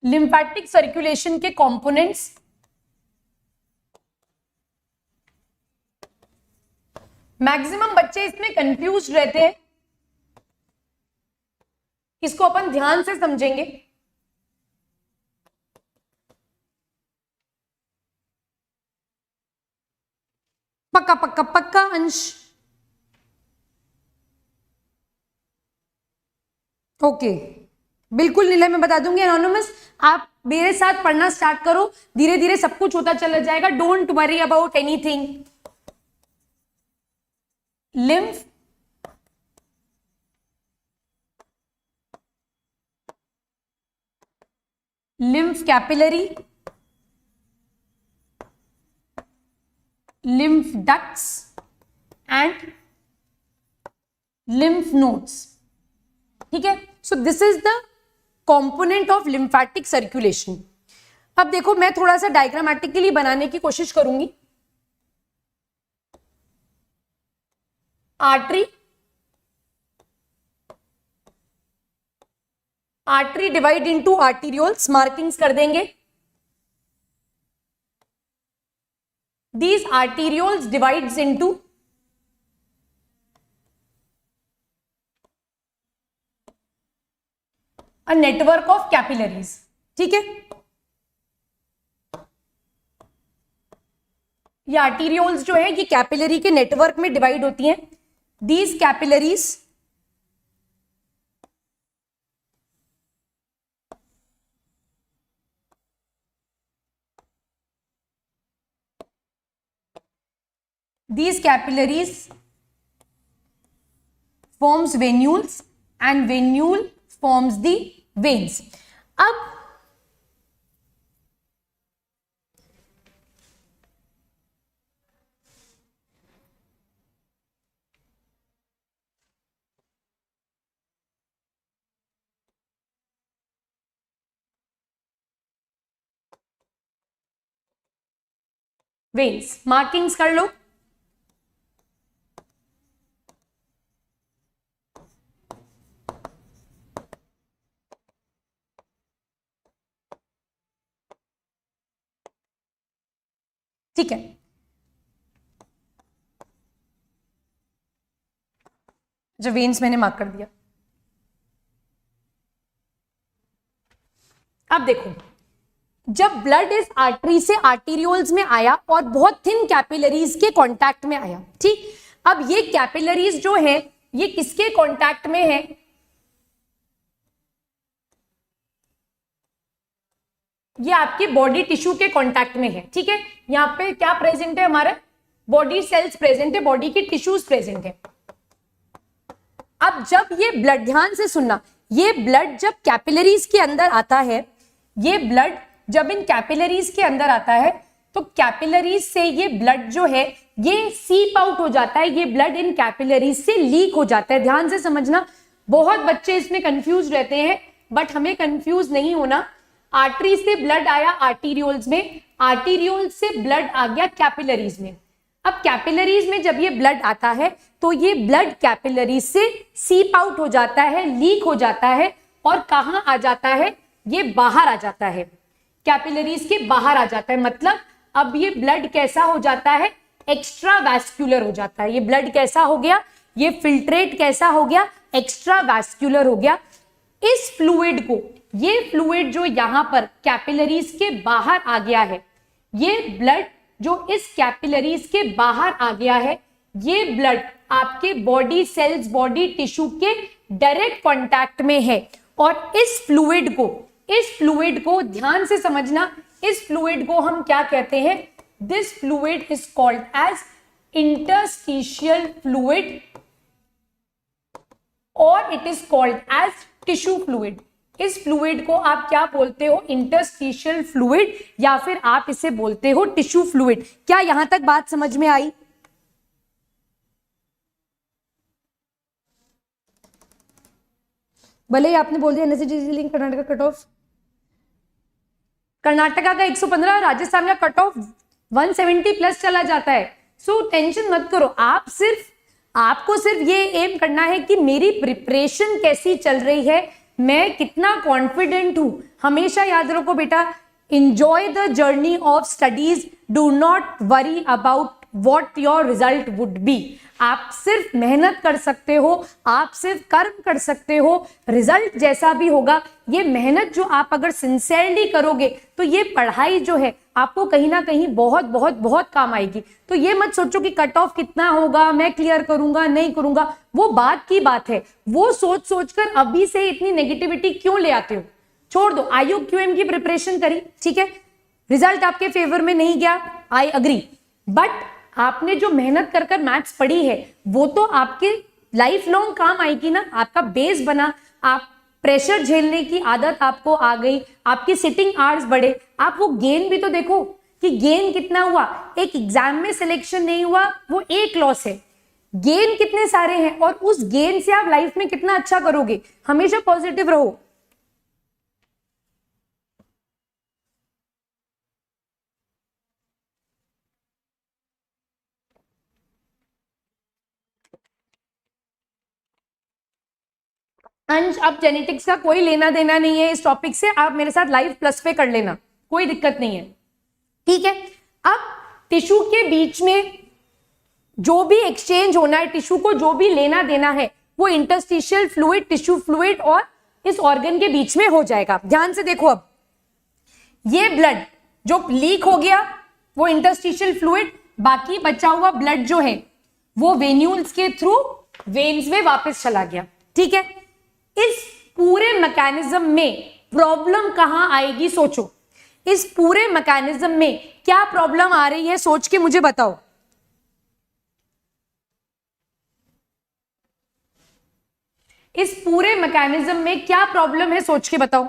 Lymphatic circulation के कंपोनेंट्स, मैक्सिमम बच्चे इसमें कंफ्यूज रहते हैं, इसको अपन ध्यान से समझेंगे। पक्का पक्का पक्का अंश, ओके बिल्कुल नीलय, मैं बता दूंगी। एनोनिमस, आप मेरे साथ पढ़ना स्टार्ट करो, धीरे धीरे सब कुछ होता चला जाएगा। Don't worry about anything. Lymph, lymph capillary, lymph ducts and lymph nodes, ठीक है। सो this is the component of lymphatic circulation. अब देखो, मैं थोड़ा सा डायग्रामेटिकली बनाने की कोशिश करूंगी। Artery, artery divide into arterioles, markings कर देंगे। These arterioles divides into a network of capillaries। ठीक है, ये आर्टीरियोल्स जो है ये कैपिलरी के नेटवर्क में डिवाइड होती हैं। These capillaries forms venules and venule forms the veins। अब वेन्स, मार्किंग्स कर लो। ठीक है, जो वेन्स मैंने मार्क कर दिया। अब देखो, जब ब्लड इस आर्टरी से आर्टीरियोल्स में आया और बहुत थिन कैपिलरीज के कांटेक्ट में आया, ठीक। अब ये कैपिलरीज जो है ये किसके कांटेक्ट में है? ये आपके बॉडी टिश्यू के कांटेक्ट में है। ठीक है, यहाँ पे क्या प्रेजेंट है? हमारे बॉडी सेल्स प्रेजेंट है, बॉडी की टिश्यूज प्रेजेंट है। अब जब ये ब्लड, ध्यान से सुनना, ये ब्लड जब कैपिलरीज के अंदर आता है, ये ब्लड जब इन कैपिलरीज के अंदर आता है तो कैपिलरीज से ये ब्लड जो है ये सीप आउट हो जाता है, ये ब्लड इन कैपिलरीज से लीक हो जाता है। ध्यान से समझना, बहुत बच्चे इसमें कंफ्यूज रहते हैं, बट हमें कंफ्यूज नहीं होना। आर्टरी से ब्लड आया आर्टीरियोल्स में, आर्टीरियोल्स से ब्लड आ गया कैपिलरीज में। अब कैपिलरीज में जब ये ब्लड आता है तो ये ब्लड कैपिलरीज से सीप आउट हो जाता है, लीक हो जाता है, और कहां आ जाता है? ये बाहर आ जाता है, कैपिलरीज के बाहर आ जाता है। मतलब अब ये ब्लड कैसा हो जाता है? एक्स्ट्रा वैस्कुलर हो जाता है। ये ब्लड कैसा हो गया? ये फिल्ट्रेट कैसा हो गया? एक्स्ट्रा वैस्कुलर हो गया। इस फ्लूइड को, ये फ्लूइड जो यहां पर कैपिलरीज के बाहर आ गया है, ये ब्लड जो इस कैपिलरीज के बाहर आ गया है, ये ब्लड आपके बॉडी सेल्स, बॉडी टिश्यू के डायरेक्ट कांटेक्ट में है। और इस फ्लूइड को ध्यान से समझना, इस फ्लूइड को हम क्या कहते हैं? This fluid is called as interstitial fluid और it is called as tissue fluid. इस फ्लूइड को आप क्या बोलते हो? इंटरस्टिशियल फ्लूइड, या फिर आप इसे बोलते हो टिश्यू फ्लूइड। क्या यहां तक बात समझ में आई? भले ही आपने बोल दिया NSC link Karnataka cut off, Karnataka का 115, राजस्थान का कट ऑफ 170 प्लस चला जाता है। सो टेंशन मत करो, आपको सिर्फ ये एम करना है कि मेरी प्रिपरेशन कैसी चल रही है, मैं कितना कॉन्फिडेंट हूं। हमेशा याद रखो बेटा, enjoy the journey of studies, do not worry about what your result would be। आप सिर्फ मेहनत कर सकते हो, आप सिर्फ कर्म कर सकते हो, रिजल्ट जैसा भी होगा, ये मेहनत जो आप अगर सिंसियरली करोगे तो ये पढ़ाई जो है आपको कहीं ना कहीं बहुत बहुत बहुत काम आएगी। तो ये मत सोचो कि कट ऑफ कितना होगा, मैं क्लियर करूंगा नहीं करूंगा, वो बात की बात है। वो सोच सोचकर अभी से इतनी नेगेटिविटी क्यों ले आते हो? छोड़ दो। IUQM की प्रिपरेशन करी, ठीक है, रिजल्ट आपके फेवर में नहीं गया, आई अग्री, बट आपने जो मेहनत कर कर मैथ्स पढ़ी है वो तो आपके लाइफ लॉन्ग काम आएगी ना। आपका बेस बना, आप प्रेशर झेलने की आदत आपको आ गई, आपकी सिटिंग आवर्स बढ़े, आप वो गेन भी तो देखो कि गेन कितना हुआ। एक एग्जाम में सिलेक्शन नहीं हुआ वो एक लॉस है, गेन कितने सारे हैं, और उस गेन से आप लाइफ में कितना अच्छा करोगे। हमेशा पॉजिटिव रहो। अंश, अब जेनेटिक्स का कोई लेना देना नहीं है इस टॉपिक से, आप मेरे साथ लाइव प्लस पे कर लेना, कोई दिक्कत नहीं है, ठीक है। अब टिश्यू के बीच में जो भी एक्सचेंज होना है, टिश्यू को जो भी लेना देना है, वो इंटरस्टिशियल फ्लूइड, टिश्यू फ्लूइड और इस ऑर्गन के बीच में हो जाएगा। ध्यान से देखो, अब ये ब्लड जो लीक हो गया वो इंटरस्टिशियल फ्लूइड, बाकी बचा हुआ ब्लड जो है वो वेन्यूल्स के थ्रू वेन्स में वापस चला गया, ठीक है। इस पूरे मैकेनिज्म में प्रॉब्लम कहां आएगी सोचो, इस पूरे मैकेनिज्म में क्या प्रॉब्लम आ रही है सोच के मुझे बताओ। इस पूरे मैकेनिज्म में क्या प्रॉब्लम है सोच के बताओ।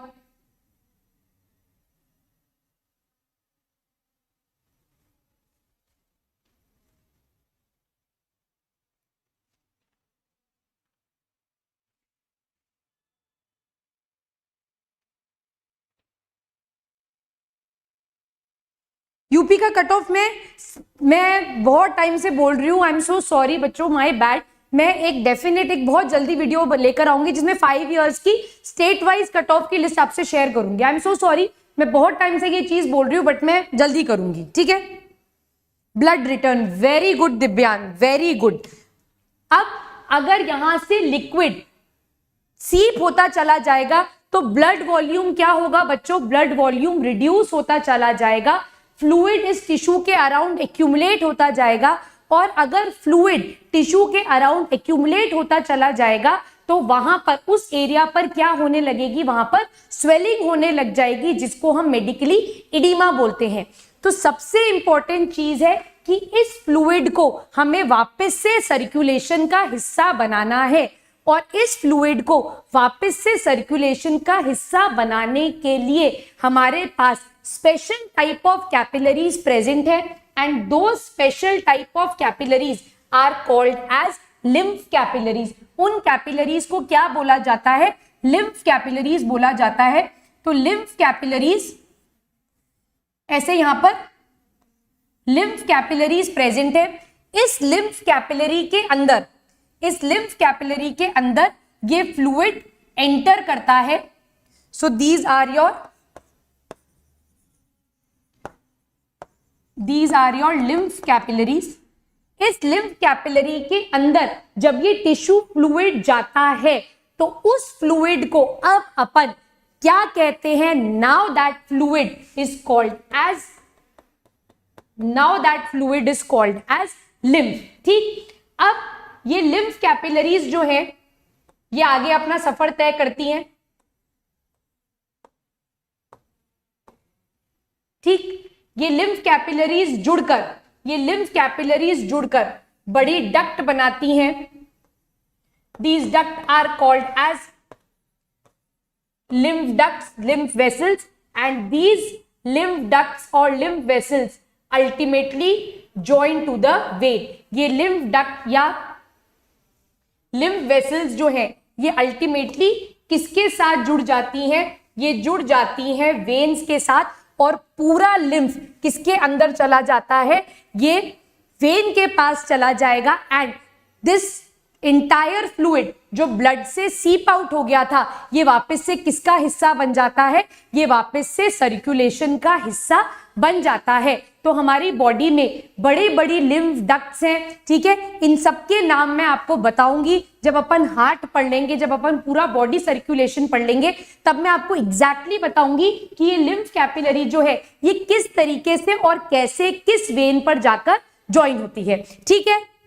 यूपी का कट ऑफ में मैं बहुत टाइम से बोल रही हूं, आई एम सो सॉरी बच्चों, माय बैड। मैं एक डेफिनेट एक बहुत जल्दी वीडियो लेकर आऊंगी जिसमें 5 इयर्स की स्टेट वाइज कट ऑफ की लिस्ट आपसे शेयर करूंगी। आई एम सो सॉरी, मैं बहुत टाइम से ये चीज बोल रही हूं बट मैं जल्दी करूंगी, ठीक है। ब्लड रिटर्न, वेरी गुड दिव्यांग, वेरी गुड। अब अगर यहां से लिक्विड सीप होता चला जाएगा तो ब्लड वॉल्यूम क्या होगा बच्चों, ब्लड वॉल्यूम रिड्यूस होता चला जाएगा, फ्लूइड इस टिश्यू के अराउंड एक्यूमुलेट होता जाएगा, और अगर फ्लूइड टिश्यू के अराउंड एक्यूमुलेट होता चला जाएगा तो वहां पर उस एरिया पर क्या होने लगेगी, वहां पर स्वेलिंग होने लग जाएगी, जिसको हम मेडिकली इडीमा बोलते हैं। तो सबसे इंपॉर्टेंट चीज है कि इस फ्लूइड को हमें वापस से सर्कुलेशन का हिस्सा बनाना है, और इस फ्लूइड को वापस से सर्कुलेशन का हिस्सा बनाने के लिए हमारे पास special type of capillaries present है, एंड दो special type of capillaries are called as lymph capillaries. उन कैपिलरीज को क्या बोला जाता है, लिम्फ कैपिलरीज बोला जाता है। तो लिम्फ कैपिलरीज, ऐसे यहां पर लिम्फ कैपिलरीज प्रेजेंट है। इस लिम्फ कैपिलरी के अंदर, इस लिम्फ कैपिलरी के अंदर ये फ्लूइड एंटर करता है। So these are your lymph capillaries. इस लिम्फ कैपिलरी के अंदर जब ये टिश्यू फ्लूइड जाता है तो उस फ्लूइड को अब अपन क्या कहते हैं, now that fluid is called as lymph, ठीक। अब ये लिम्फ कैपिलरीज जो है ये आगे अपना सफर तय करती हैं, ठीक। ये लिम्फ कैपिलरीज जुड़कर बड़ी डक्ट बनाती हैं। These duct are called as lymph ducts, lymph vessels, and these lymph ducts or lymph vessels ultimately join to the vein। ये lymph duct या lymph vessels जो है ये ultimately किसके साथ जुड़ जाती हैं, ये जुड़ जाती हैं वेन्स के साथ, और पूरा lymph किसके अंदर चला जाता है, ये वेन के पास चला जाएगा, एंड दिस इंटायर फ्लूइड जो ब्लड से सीप आउट हो गया था ये वापस से किसका हिस्सा बन जाता है, ये वापस से सर्कुलेशन का हिस्सा बन जाता है। तो हमारी बॉडी में बड़े बड़ी लिम्फ डक्ट्स हैं, ठीक है। इन सबके नाम मैं आपको बताऊंगी जब अपन हार्ट पढ़ लेंगे, जब अपन पूरा बॉडी सर्कुलेशन पढ़ लेंगे, तब मैं आपको एग्जैक्टली बताऊंगी कि ये लिम्फ कैपिलरी जो है ये किस तरीके से और कैसे किस वेन पर जाकर ज्वाइन होती है, ठीक है।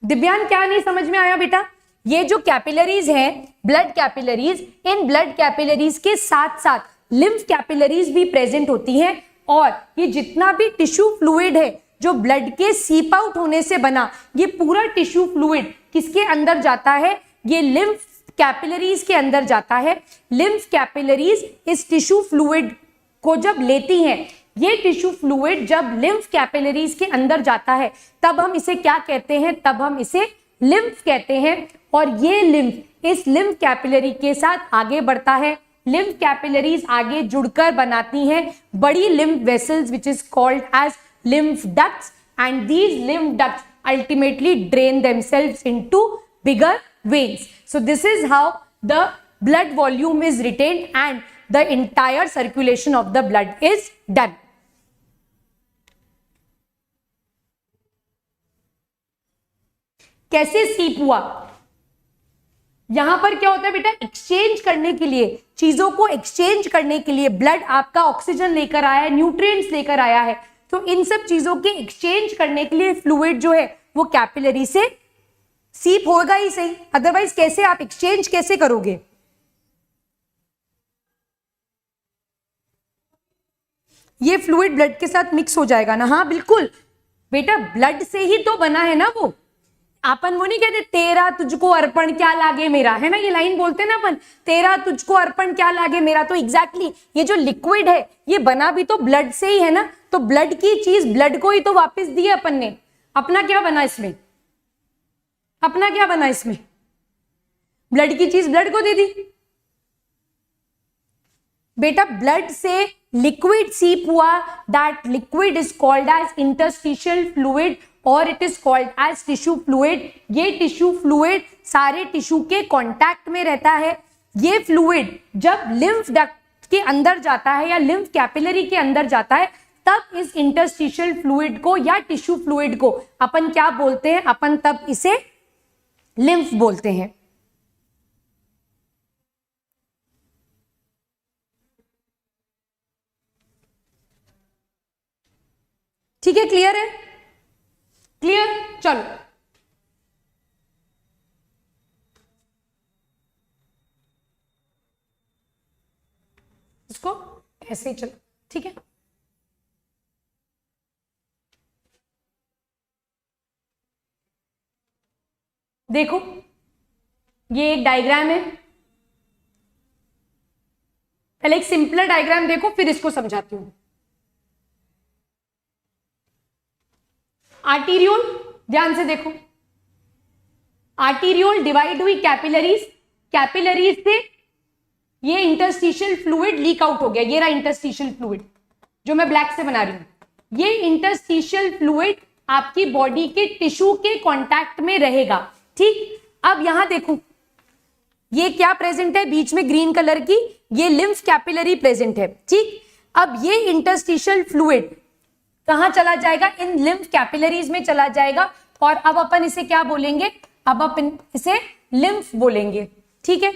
दिव्यांग क्या नहीं समझ में आया बेटा, ये जो कैपिलरीज हैं blood capillaries, in blood capillaries के साथ साथ लिम्फ कैपिलरीज भी प्रेजेंट होती हैं, और ये जितना भी टिश्यू फ्लूइड है जो ब्लड के सीप आउट होने से बना, ये पूरा टिश्यू फ्लूइड किसके अंदर जाता है, ये लिम्फ कैपिलरीज के अंदर जाता है। लिम्फ कैपिलरीज इस टिश्यू फ्लूइड को जब लेती हैं, ये टिश्यू फ्लूइड जब लिम्फ कैपिलरीज के अंदर जाता है तब हम इसे क्या कहते हैं, तब हम इसे लिम्फ कहते हैं, और ये लिम्फ इस लिम्फ कैपिलरी के साथ आगे बढ़ता है। लिम्फ कैपिलरीज आगे जुड़कर बनाती हैं बड़ी lymph vessels which is called as lymph ducts, and these lymph ducts ultimately drain themselves into bigger veins. So this is how the blood volume is retained and the entire circulation of the blood is done. कैसे सीप हुआ? यहां पर क्या होता है बेटा, exchange करने के लिए, चीजों को एक्सचेंज करने के लिए ब्लड आपका ऑक्सीजन लेकर आया है, न्यूट्रिएंट्स लेकर आया है, तो इन सब चीजों के एक्सचेंज करने के लिए फ्लूइड जो है वो कैपिलरी से सीप होगा ही सही, अदरवाइज कैसे आप एक्सचेंज कैसे करोगे? ये फ्लूइड ब्लड के साथ मिक्स हो जाएगा ना? हाँ बिल्कुल बेटा, ब्लड से ही तो बना है ना वो। अपन वो नहीं कहते तेरा तुझको अर्पण क्या लागे मेरा, है ना, ये लाइन बोलते हैं ना अपन, तेरा तुझको अर्पण क्या लागे मेरा। तो एग्जैक्टली ये जो लिक्विड है ये बना भी तो ब्लड से ही है ना, तो ब्लड की चीज ब्लड को ही तो वापस दी है अपन ने। अपना क्या बना इसमें? अपना क्या बना इसमें? ब्लड की चीज ब्लड को दे दी बेटा। ब्लड से लिक्विड सीप हुआ, that liquid is called as interstitial fluid और it is called as tissue fluid. ये टिश्यू फ्लूइड सारे टिश्यू के कांटेक्ट में रहता है। ये फ्लूइड जब लिम्फ डक्ट के अंदर जाता है या लिम्फ कैपिलरी के अंदर जाता है, तब इस इंटरस्टिशियल फ्लूइड को या टिश्यू फ्लूइड को अपन क्या बोलते हैं? अपन तब इसे लिम्फ बोलते हैं। ठीक है, क्लियर है? क्लियर? चलो इसको ऐसे ही चलो, ठीक है। देखो ये एक डायग्राम है, पहले एक सिंपलर डायग्राम देखो फिर इसको समझाती हूं। आर्टीरियोल, ध्यान से देखो, आर्टीरियोल डिवाइड हुई कैपिलरीज, कैपिलरीज से ये इंटरस्टिशियल फ्लूइड लीक आउट हो गया। ये रहा इंटरस्टिशियल फ्लूइड जो मैं ब्लैक से बना रही हूं। ये इंटरस्टिशियल फ्लूइड आपकी बॉडी के टिश्यू के कांटेक्ट में रहेगा, ठीक। अब यहां देखो ये क्या प्रेजेंट है बीच में ग्रीन कलर की, ये लिम्फ कैपिलरी प्रेजेंट है, ठीक। अब ये इंटरस्टिशियल फ्लूइड कहां चला जाएगा? इन लिम्फ कैपिलरीज में चला जाएगा और अब अपन इसे क्या बोलेंगे? अब अपन इसे लिम्फ बोलेंगे, ठीक है,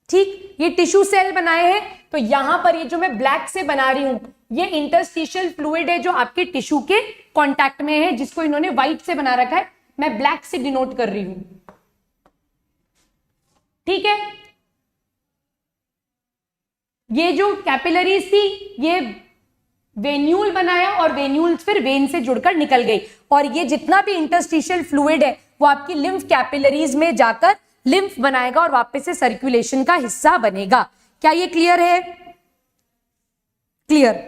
ठीक। ये टिश्यू सेल बनाए हैं, तो यहां पर ये जो मैं ब्लैक से बना रही हूं ये इंटरस्टिशियल फ्लूइड है जो आपके टिश्यू के कांटेक्ट में है, जिसको इन्होंने व्हाइट से बना रखा है, मैं ब्लैक से डिनोट कर रही हूं, ठीक है। ये जो कैपिलरीज थी ये वेन्यूल बनाया और वेन्यूल फिर वेन से जुड़कर निकल गई, और ये जितना भी इंटरस्टिशियल फ्लूइड है वो आपकी लिम्फ कैपिलरीज में जाकर लिम्फ बनाएगा और वापस से सर्कुलेशन का हिस्सा बनेगा। क्या ये क्लियर है? क्लियर।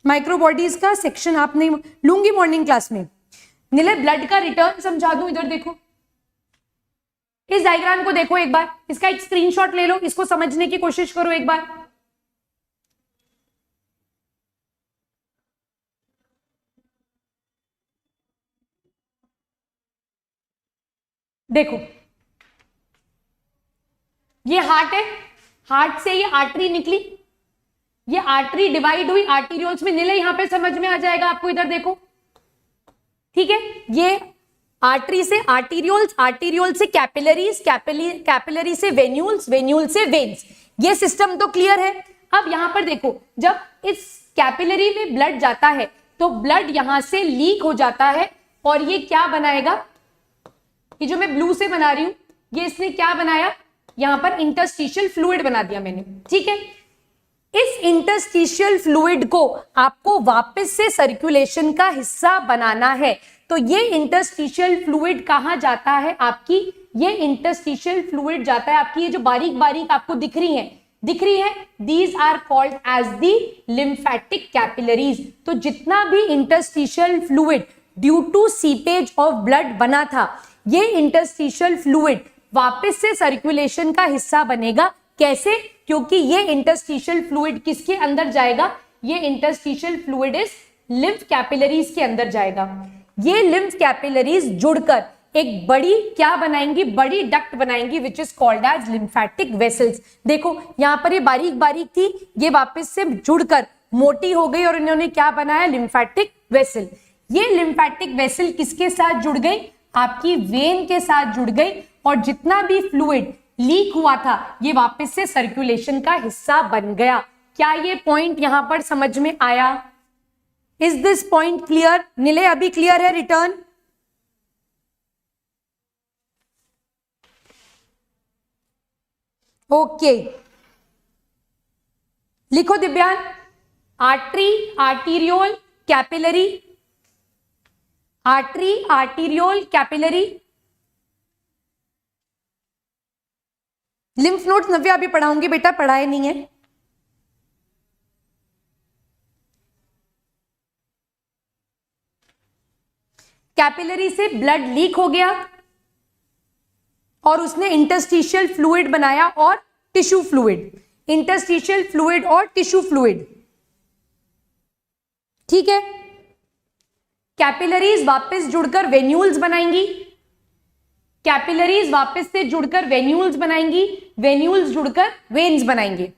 माइक्रोबॉडीज का सेक्शन आपने लूंगी मॉर्निंग क्लास में। नीले ब्लड का रिटर्न समझा दूं, इधर देखो, इस डायग्राम को देखो एक बार, इसका एक स्क्रीनशॉट ले लो, इसको समझने की कोशिश करो एक बार। देखो ये हार्ट है, हार्ट से ये आर्टरी निकली, ये आर्टरी डिवाइड हुई आर्टीरियोल्स में, नीले यहां पे समझ में आ जाएगा आपको, इधर देखो, ठीक है। ये आर्टरी से आर्टीरियोल्स, आर्टीरियोल से कैपिलरीज, कैपिलरी से वेन्यूल्स, वेन्यूल से वेन्स, ये सिस्टम तो क्लियर है। अब यहां पर देखो, जब इस कैपिलरी में ब्लड जाता है तो ब्लड यहां से लीक हो जाता है और ये क्या बनाएगा? ये जो मैं ब्लू से बना रही हूं ये इसने क्या बनाया? यहां पर इंटरस्टिशियल फ्लूइड बना दिया मैंने, ठीक है। इस इंटरस्टिशियल फ्लूइड को आपको वापस से सर्कुलेशन का हिस्सा बनाना है, तो ये इंटरस्टिशियल फ्लूइड कहां जाता है आपकी? ये इंटरस्टिशियल फ्लूइड जाता है आपकी, ये जो बारीक बारीक आपको दिख रही है, these are called as the lymphatic capillaries. तो जितना भी interstitial fluid due to seepage of blood बना था, ये इंटरस्टिशियल फ्लूइड वापस से सर्कुलेशन का हिस्सा बनेगा। कैसे? क्योंकि ये इंटरस्टिशियल फ्लूइड किसके अंदर जाएगा? ये इंटरस्टिशियल फ्लूइड इस लिम्फ कैपिलरीज के अंदर जाएगा। ये लिम्फ कैपिलरीज जुड़कर एक बड़ी क्या बनाएंगी, बड़ी डक्ट बनाएंगी which is called as lymphatic vessels. देखो यहां पर ये बारीक बारीक थी, ये वापस से जुड़कर मोटी हो गई और इन्होंने क्या बनाया, लिम्फेटिक वेसल। ये लिम्फेटिक वेसल किसके साथ जुड़ गई, आपकी वेन के साथ जुड़ गई और जितना भी फ्लूइड लीक हुआ था ये वापस से सर्कुलेशन का हिस्सा बन गया। क्या ये पॉइंट यहां पर समझ में आया? Is this point clear? नीले अभी क्लियर है? रिटर्न ओके लिखो Divyan, artery, arteriole, capillary, artery, arteriole, capillary, lymph nodes Navya अभी पढ़ाऊंगी बेटा, पढ़ाए नहीं है। कैपिलरी से ब्लड लीक हो गया और उसने इंटरस्टिशियल फ्लूइड बनाया और टिश्यू फ्लूइड, इंटरस्टिशियल फ्लूइड और टिश्यू फ्लूइड, ठीक है। कैपिलरीज वापस जुड़कर वेन्यूल्स बनाएंगी, कैपिलरीज वापस से जुड़कर वेन्यूल्स बनाएंगी, वेन्यूल्स जुड़कर वेन्स बनाएंगे,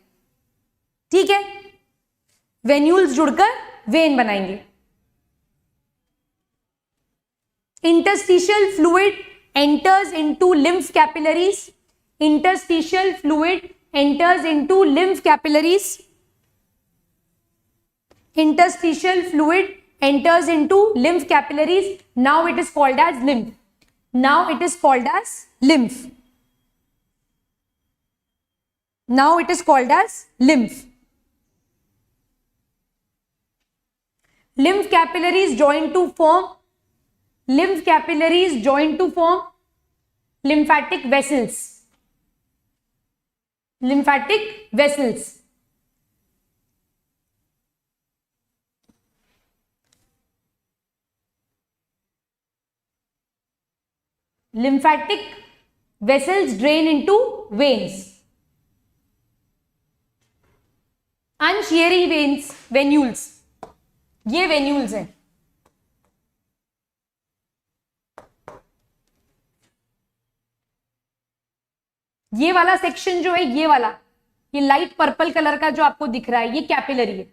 ठीक है। वेन्यूल्स जुड़कर वेन बनाएंगे। Interstitial fluid enters into lymph capillaries, interstitial fluid enters into lymph capillaries, interstitial fluid enters into lymph capillaries. Now it is called as lymph. Now it is called as lymph. Now it is called as lymph. Lymph capillaries join to form, lymph capillaries join to form lymphatic vessels. Lymphatic vessels. Lymphatic vessels drain into veins. Unshearing veins, venules. ये venules हैं। ये वाला section जो है, ये वाला, ये light purple colour का जो आपको दिख रहा है, ये कैपिलरी है।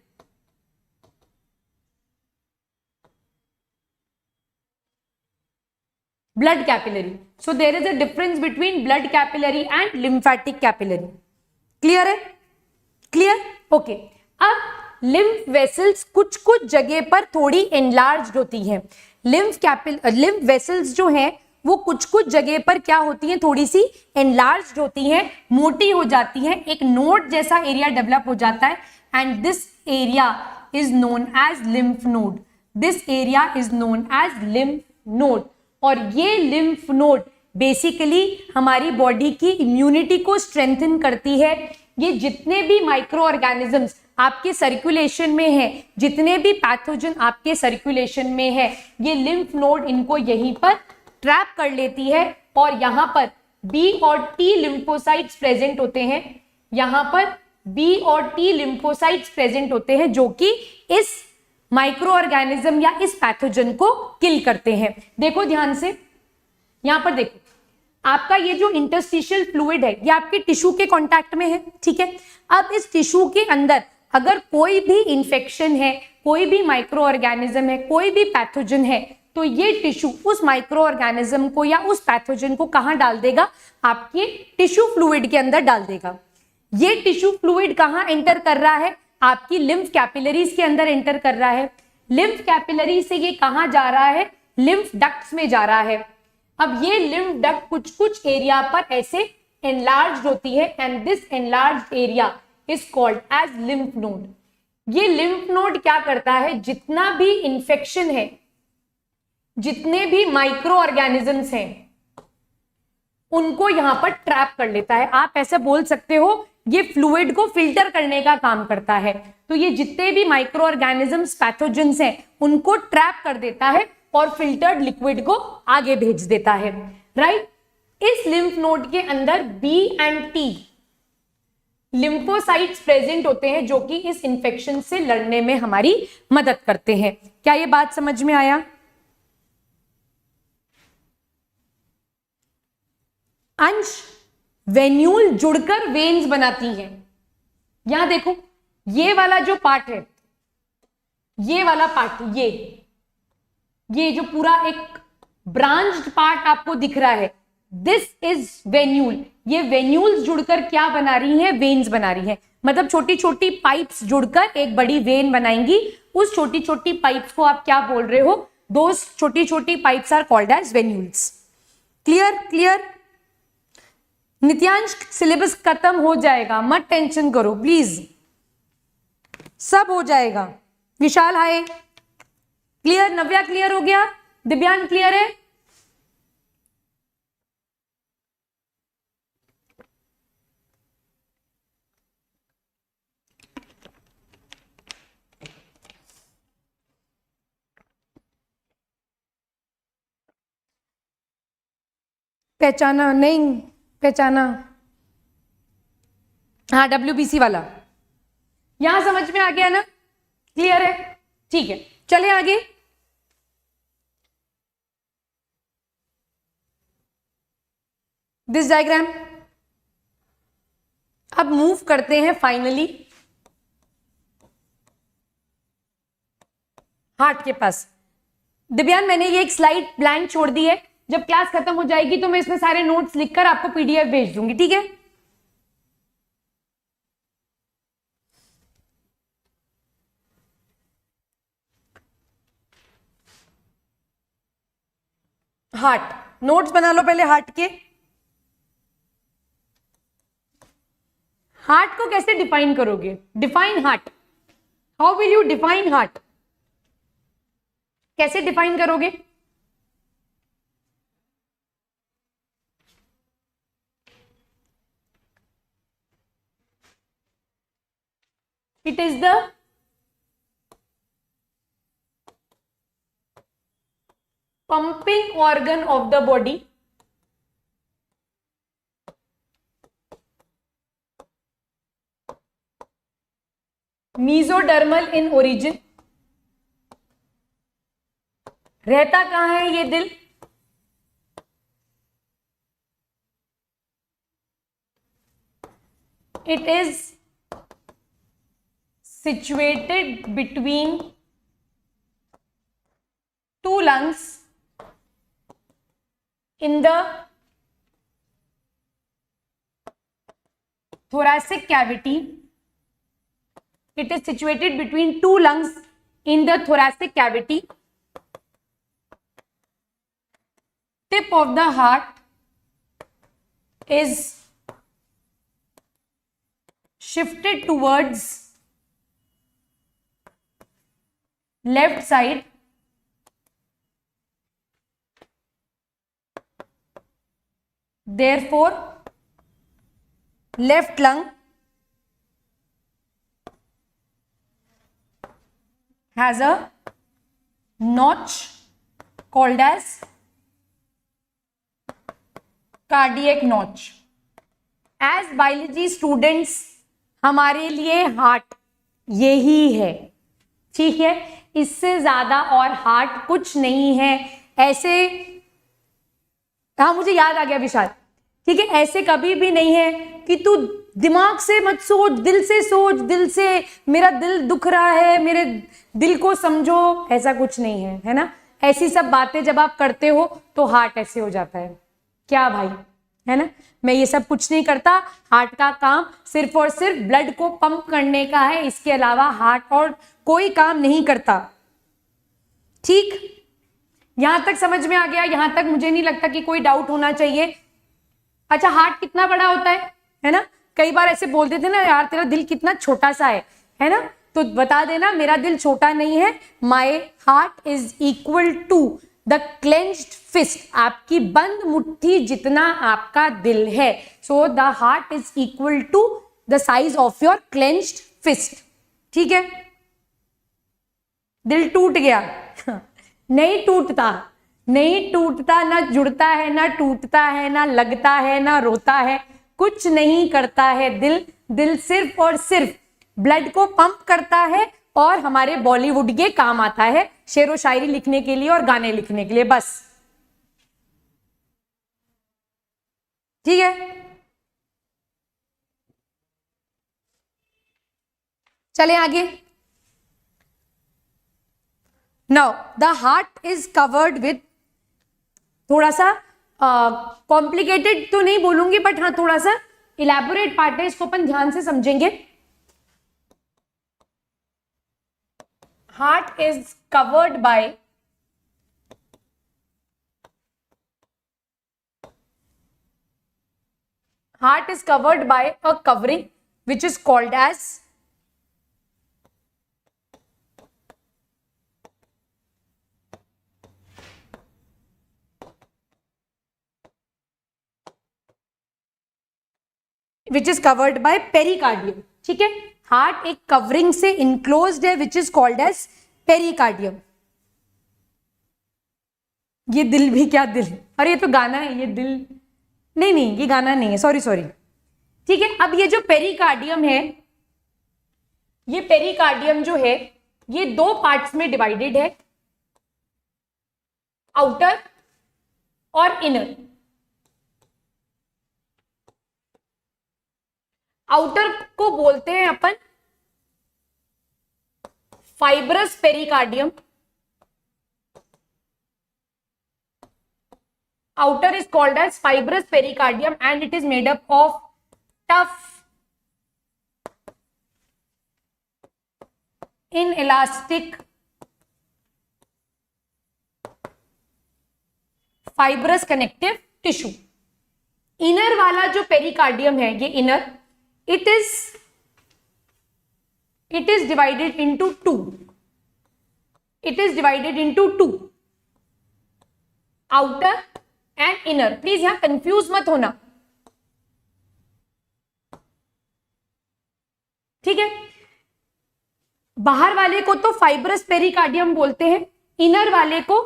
Blood capillary. So there is a difference between blood capillary and lymphatic capillary. Clear है? क्लियर? ओके। अब लिम्फ वेसल्स कुछ कुछ जगह पर थोड़ी एनलार्ज होती हैं। लिम्फ वेसल्स जो हैं वो कुछ कुछ जगह पर क्या होती हैं, थोड़ी सी एनलार्ज होती हैं, मोटी हो जाती हैं, एक नोड जैसा एरिया डेवलप हो जाता है and this area is known as lymph node. This area is known as lymph node. और ये लिम्फ नोड बेसिकली हमारी बॉडी की इम्यूनिटी को स्ट्रेंथन करती है। ये जितने भी माइक्रो ऑर्गेनिजम्स आपके सर्कुलेशन में है, जितने भी पैथोजन आपके सर्कुलेशन में है, ये लिम्फ नोड इनको यहीं पर ट्रैप कर लेती है और यहां पर बी और टी लिम्फोसाइट्स प्रेजेंट होते हैं। यहां पर बी और टी लिम्फोसाइट्स प्रेजेंट होते हैं जो कि इस माइक्रो ऑर्गेनिज्म या इस पैथोजन को किल करते हैं। देखो ध्यान से, यहां पर देखो, आपका ये जो इंटरस्टिशियल फ्लूइड है ये आपके टिश्यू के कांटेक्ट में है, ठीक है। अब इस टिश्यू के अंदर अगर कोई भी इंफेक्शन है, कोई भी माइक्रो ऑर्गेनिज्म है, कोई भी पैथोजन है, तो ये टिश्यू उस माइक्रो ऑर्गेनिज्म को या उस पैथोजन को कहां डाल देगा, आपके टिश्यू फ्लूइड के अंदर डाल देगा। ये टिश्यू फ्लूइड कहां एंटर कर रहा है, आपकी लिम्फ कैपिलरीज के अंदर एंटर कर रहा है। लिम्फ कैपिलरी से ये कहां जा रहा है, लिम्फ डक्ट्स में जा रहा है। अब ये लिम्फ डक्ट कुछ कुछ एरिया पर ऐसे एनलार्ज होती है and this enlarge area is called as lymph node. ये लिम्फ नोड क्या करता है, जितना भी इंफेक्शन है, जितने भी माइक्रो ऑर्गेनिजम्स हैं, उनको यहां पर ट्रैप कर लेता है। आप ऐसे बोल सकते हो ये फ्लूइड को फिल्टर करने का काम करता है। तो ये जितने भी माइक्रो ऑर्गेनिजम्स, पैथोजेंस हैं, उनको ट्रैप कर देता है और फिल्टर्ड लिक्विड को आगे भेज देता है, राइट। इस लिम्फ नोड के अंदर B and T lymphocytes present होते हैं जो कि इस इंफेक्शन से लड़ने में हमारी मदद करते हैं। क्या ये बात समझ में आया? अंश, वेन्यूल जुड़कर वेन्स बनाती हैं। यहां देखो, ये वाला जो पार्ट है, ये वाला पार्ट, ये जो पूरा एक ब्रांच्ड पार्ट आपको दिख रहा है, दिस इज वेन्यूल। ये वेन्यूल्स जुड़कर क्या बना रही हैं? वेन्स बना रही हैं। मतलब छोटी छोटी पाइप्स जुड़कर एक बड़ी वेन बनाएंगी। उस छोटी छोटी पाइप्स को आप क्या बोल रहे हो? दोस छोटी छोटी pipes are called as venules. Clear? Clear? Nityansh, syllabus खत्म हो जाएगा, मत टेंशन करो प्लीज, सब हो जाएगा। विशाल हाय, क्लियर? नव्या क्लियर हो गया? दिव्यांग क्लियर है? पहचाना नहीं? पहचाना? हाँ, WBC वाला यहां समझ में आ गया ना? क्लियर है? ठीक है, चले आगे। दिस डायग्राम अब मूव करते हैं फाइनली हार्ट के पास। दिव्यान, मैंने ये एक स्लाइड ब्लैंक छोड़ दी है, जब क्लास खत्म हो जाएगी तो मैं इसमें सारे नोट्स लिखकर आपको PDF भेज दूंगी, ठीक है? हार्ट, नोट्स बना लो पहले हार्ट के। हार्ट को कैसे डिफाइन करोगे? Define heart, how will you define heart? कैसे डिफाइन करोगे? It is the pumping organ of the body mesodermal in origin। रहता कहां है ये दिल? It is situated between two lungs in the thoracic cavity. It is situated between two lungs in the thoracic cavity. Tip of the heart is shifted towards left side, therefore left lung has a notch called as cardiac notch। As biology students, हमारे लिए heart यही है, ठीक है? इससे ज्यादा और heart कुछ नहीं है। ऐसे, हाँ मुझे याद आ गया विशाल, ठीक है? ऐसे कभी भी नहीं है कि तू दिमाग से मत सोच, दिल से सोच, दिल से मेरा दिल दुख रहा है, मेरे दिल को समझो, ऐसा कुछ नहीं है, है ना? ऐसी सब बातें जब आप करते हो तो हार्ट ऐसे हो जाता है। क्या भाई, है ना? मैं ये सब कुछ नहीं करता, हार्ट का काम सिर्फ और सिर्फ ब्लड को पंप करने का है, इसके अलावा हार्ट और कोई काम नहीं करता, ठीक? यहां तक समझ में आ गया? यहां तक मुझे नहीं लगता कि कोई डाउट होना चाहिए। अच्छा, हार्ट कितना बड़ा होता है ना? कई बार ऐसे बोलते थे ना, यार तेरा दिल कितना छोटा सा है ना? तो बता देना, मेरा दिल छोटा नहीं है। My heart is equal to the clenched fist, आपकी बंद मुट्ठी जितना आपका दिल है। So the heart is equal to the size of your clenched fist, ठीक है? दिल टूट गया? नहीं टूटता, नहीं टूटता, ना जुड़ता है, ना टूटता है, ना लगता है, ना रोता है, कुछ नहीं करता है दिल। दिल सिर्फ और सिर्फ ब्लड को पंप करता है और हमारे बॉलीवुड के काम आता है, शेरो शायरी लिखने के लिए और गाने लिखने के लिए, बस। ठीक है, चले आगे। Now the heart is covered with, थोड़ा सा कॉम्प्लिकेटेड तो नहीं बोलूंगी, बट हाँ थोड़ा सा इलैबोरेट पार्ट है, इसको अपन ध्यान से समझेंगे। Heart is covered by a covering which is called as pericardium. ठीक है, हार्ट एक कवरिंग से इनक्लोज्ड है which is called as pericardium. ये दिल भी क्या दिल, अरे ये तो गाना है, ये दिल नहीं, नहीं ये गाना नहीं है, सॉरी सॉरी। ठीक है, अब ये जो पेरिकार्डियम है, ये पेरिकार्डियम जो है ये दो पार्ट्स में डिवाइडेड है, आउटर और इनर। आउटर को बोलते हैं अपन fibrous pericardium. Outer is called as fibrous pericardium and it is made up of tough, inelastic, fibrous connective tissue. Inner वाला जो पेरिकार्डियम है, ये inner, it is divided into two. It is divided into two. Outer and inner. Please यहां confuse मत होना, ठीक है। बाहर वाले को तो फाइब्रस पेरिकार्डियम बोलते हैं, इनर वाले को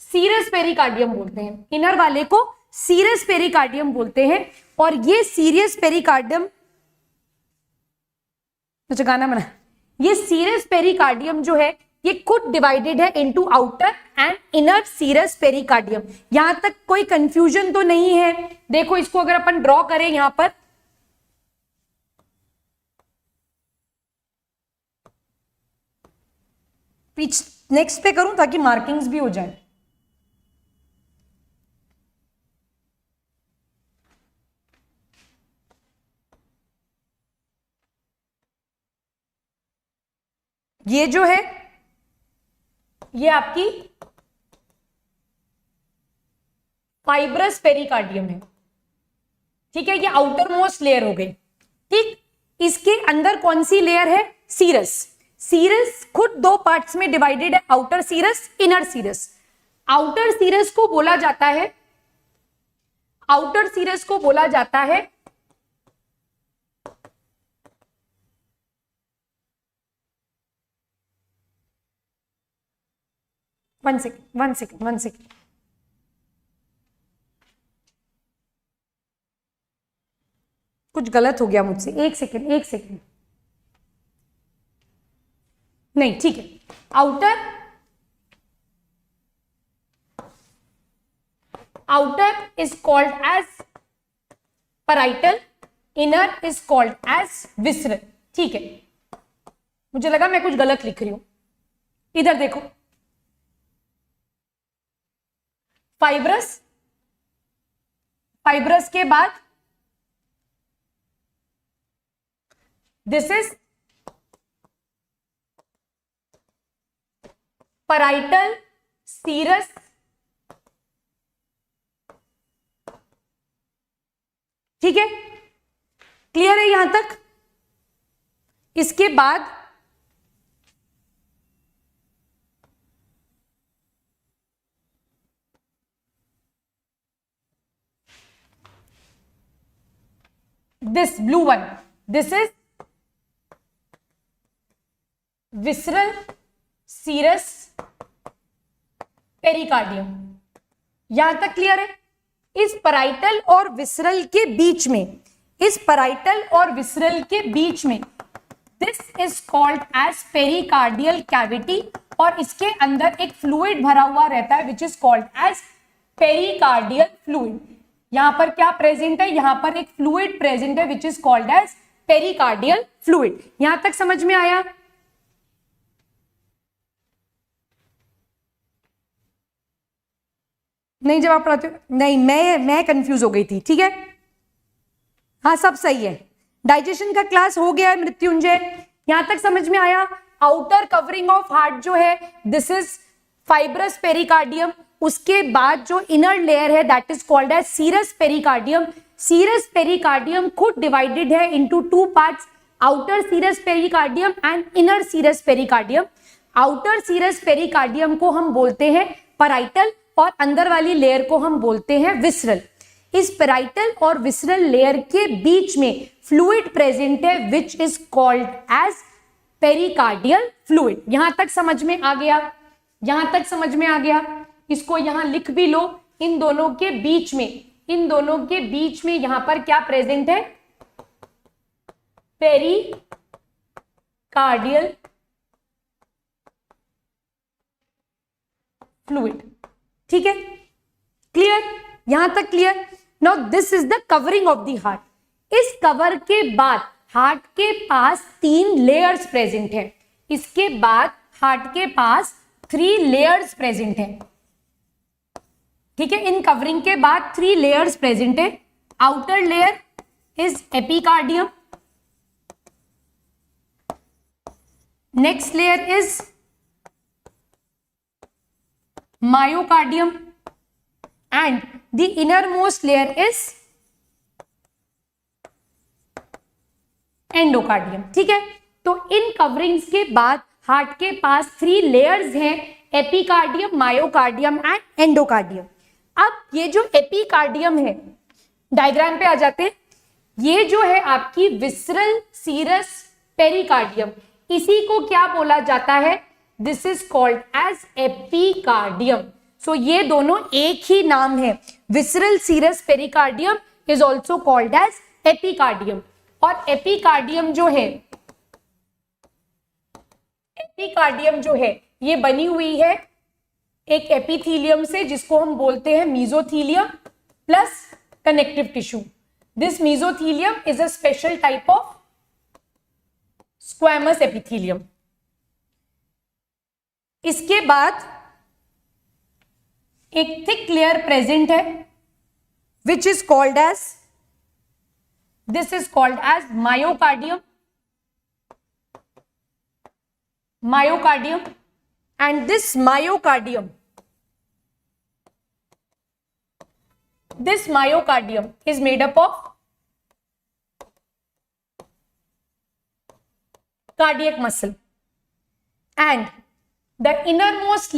सीरस पेरिकार्डियम बोलते हैं। इनर वाले को सीरस पेरिकार्डियम बोलते हैं। और ये सीरियस पेरिकार्डियम, तो गाना बना, ये सीरस पेरिकार्डियम जो है ये खुद डिवाइडेड है into outer and inner serous pericardium. यहां तक कोई कंफ्यूजन तो नहीं है। देखो इसको अगर अपन ड्रॉ करें यहां पर, नेक्स्ट पे करूं ताकि मार्किंग्स भी हो जाए। ये जो है ये आपकी फाइब्रस पेरिकार्डियम है। ठीक है, ये आउटर मोस्ट लेयर हो गई। ठीक, इसके अंदर कौन सी लेयर है? सीरस। सीरस खुद दो पार्ट्स में डिवाइडेड है, outer serous, inner serous. Outer serous को बोला जाता है, आउटर सीरस को बोला जाता है वन सेकेंड कुछ गलत हो गया मुझसे, एक सेकेंड नहीं, ठीक है। Outer is called as parietal, inner is called as visceral. ठीक है, मुझे लगा मैं कुछ गलत लिख रही हूं। इधर देखो, फाइब्रस के बाद दिस इज पैराइटल सीरस, ठीक है, क्लियर है यहां तक। इसके बाद this blue one, this is visceral serous pericardium. यहां तक क्लियर है। इस पैराइटल और विसरल के बीच में इस पैराइटल और विसरल के बीच में, this is called as pericardial cavity, और इसके अंदर एक फ्लूइड भरा हुआ रहता है which is called as pericardial fluid. यहां पर क्या प्रेजेंट है, यहां पर एक फ्लूइड प्रेजेंट है which is called as pericardial fluid. यहां तक समझ में आया? नहीं, जब आप पढ़ाते हो, नहीं, मैं कंफ्यूज हो गई थी, ठीक है, हाँ सब सही है। डाइजेशन का क्लास हो गया है मृत्युंजय, यहां तक समझ में आया? आउटर कवरिंग ऑफ हार्ट जो है दिस इज फाइब्रस पेरिकार्डियम, उसके बाद जो इनर लेयर है that is called as serous pericardium. Serous pericardium खुद डिवाइडेड है into two parts, outer serous pericardium and inner serous pericardium. Outer serous pericardium को हम बोलते हैं पैराइटल और अंदर वाली लेयर को हम बोलते हैं विसरल। इस पैराइटल और विसरल लेयर के बीच में फ्लूइड प्रेजेंट है which is called as pericardial fluid. यहां तक समझ में आ गया? यहां तक समझ में आ गया? इसको यहां लिख भी लो, इन दोनों के बीच में, इन दोनों के बीच में यहां पर क्या प्रेजेंट है, पेरिकार्डियल फ्लूइड। ठीक है, क्लियर? यहां तक clear? Now this is the covering of the heart. इस कवर के बाद हार्ट के पास 3 लेयर्स प्रेजेंट है, इसके बाद हार्ट के पास 3 लेयर्स प्रेजेंट है। ठीक है, इन कवरिंग के बाद 3 लेयर्स प्रेजेंट है। Outer layer is epicardium, next layer is myocardium and the innermost layer is endocardium. ठीक है, तो इन कवरिंग्स के बाद हार्ट के पास 3 लेयर्स हैं, एपिकार्डियम, मायोकार्डियम एंड एंडोकार्डियम। अब ये जो एपिकार्डियम है, डायग्राम पे आ जाते हैं, ये जो है आपकी विसरल सीरस पेरिकार्डियम, इसी को क्या बोला जाता है, this is called as epicardium. So ये दोनों एक ही नाम है, visceral serous pericardium is also called as epicardium. और एपिकार्डियम जो है, एपिकार्डियम जो है ये बनी हुई है एक एपिथीलियम से जिसको हम बोलते हैं mesothelium plus connective tissue. This mesothelium is a special type of squamous epithelium. इसके बाद एक थिक लेयर प्रेजेंट है which is called as, this is called as myocardium, and this myocardium is made up of cardiac muscle, and the innermost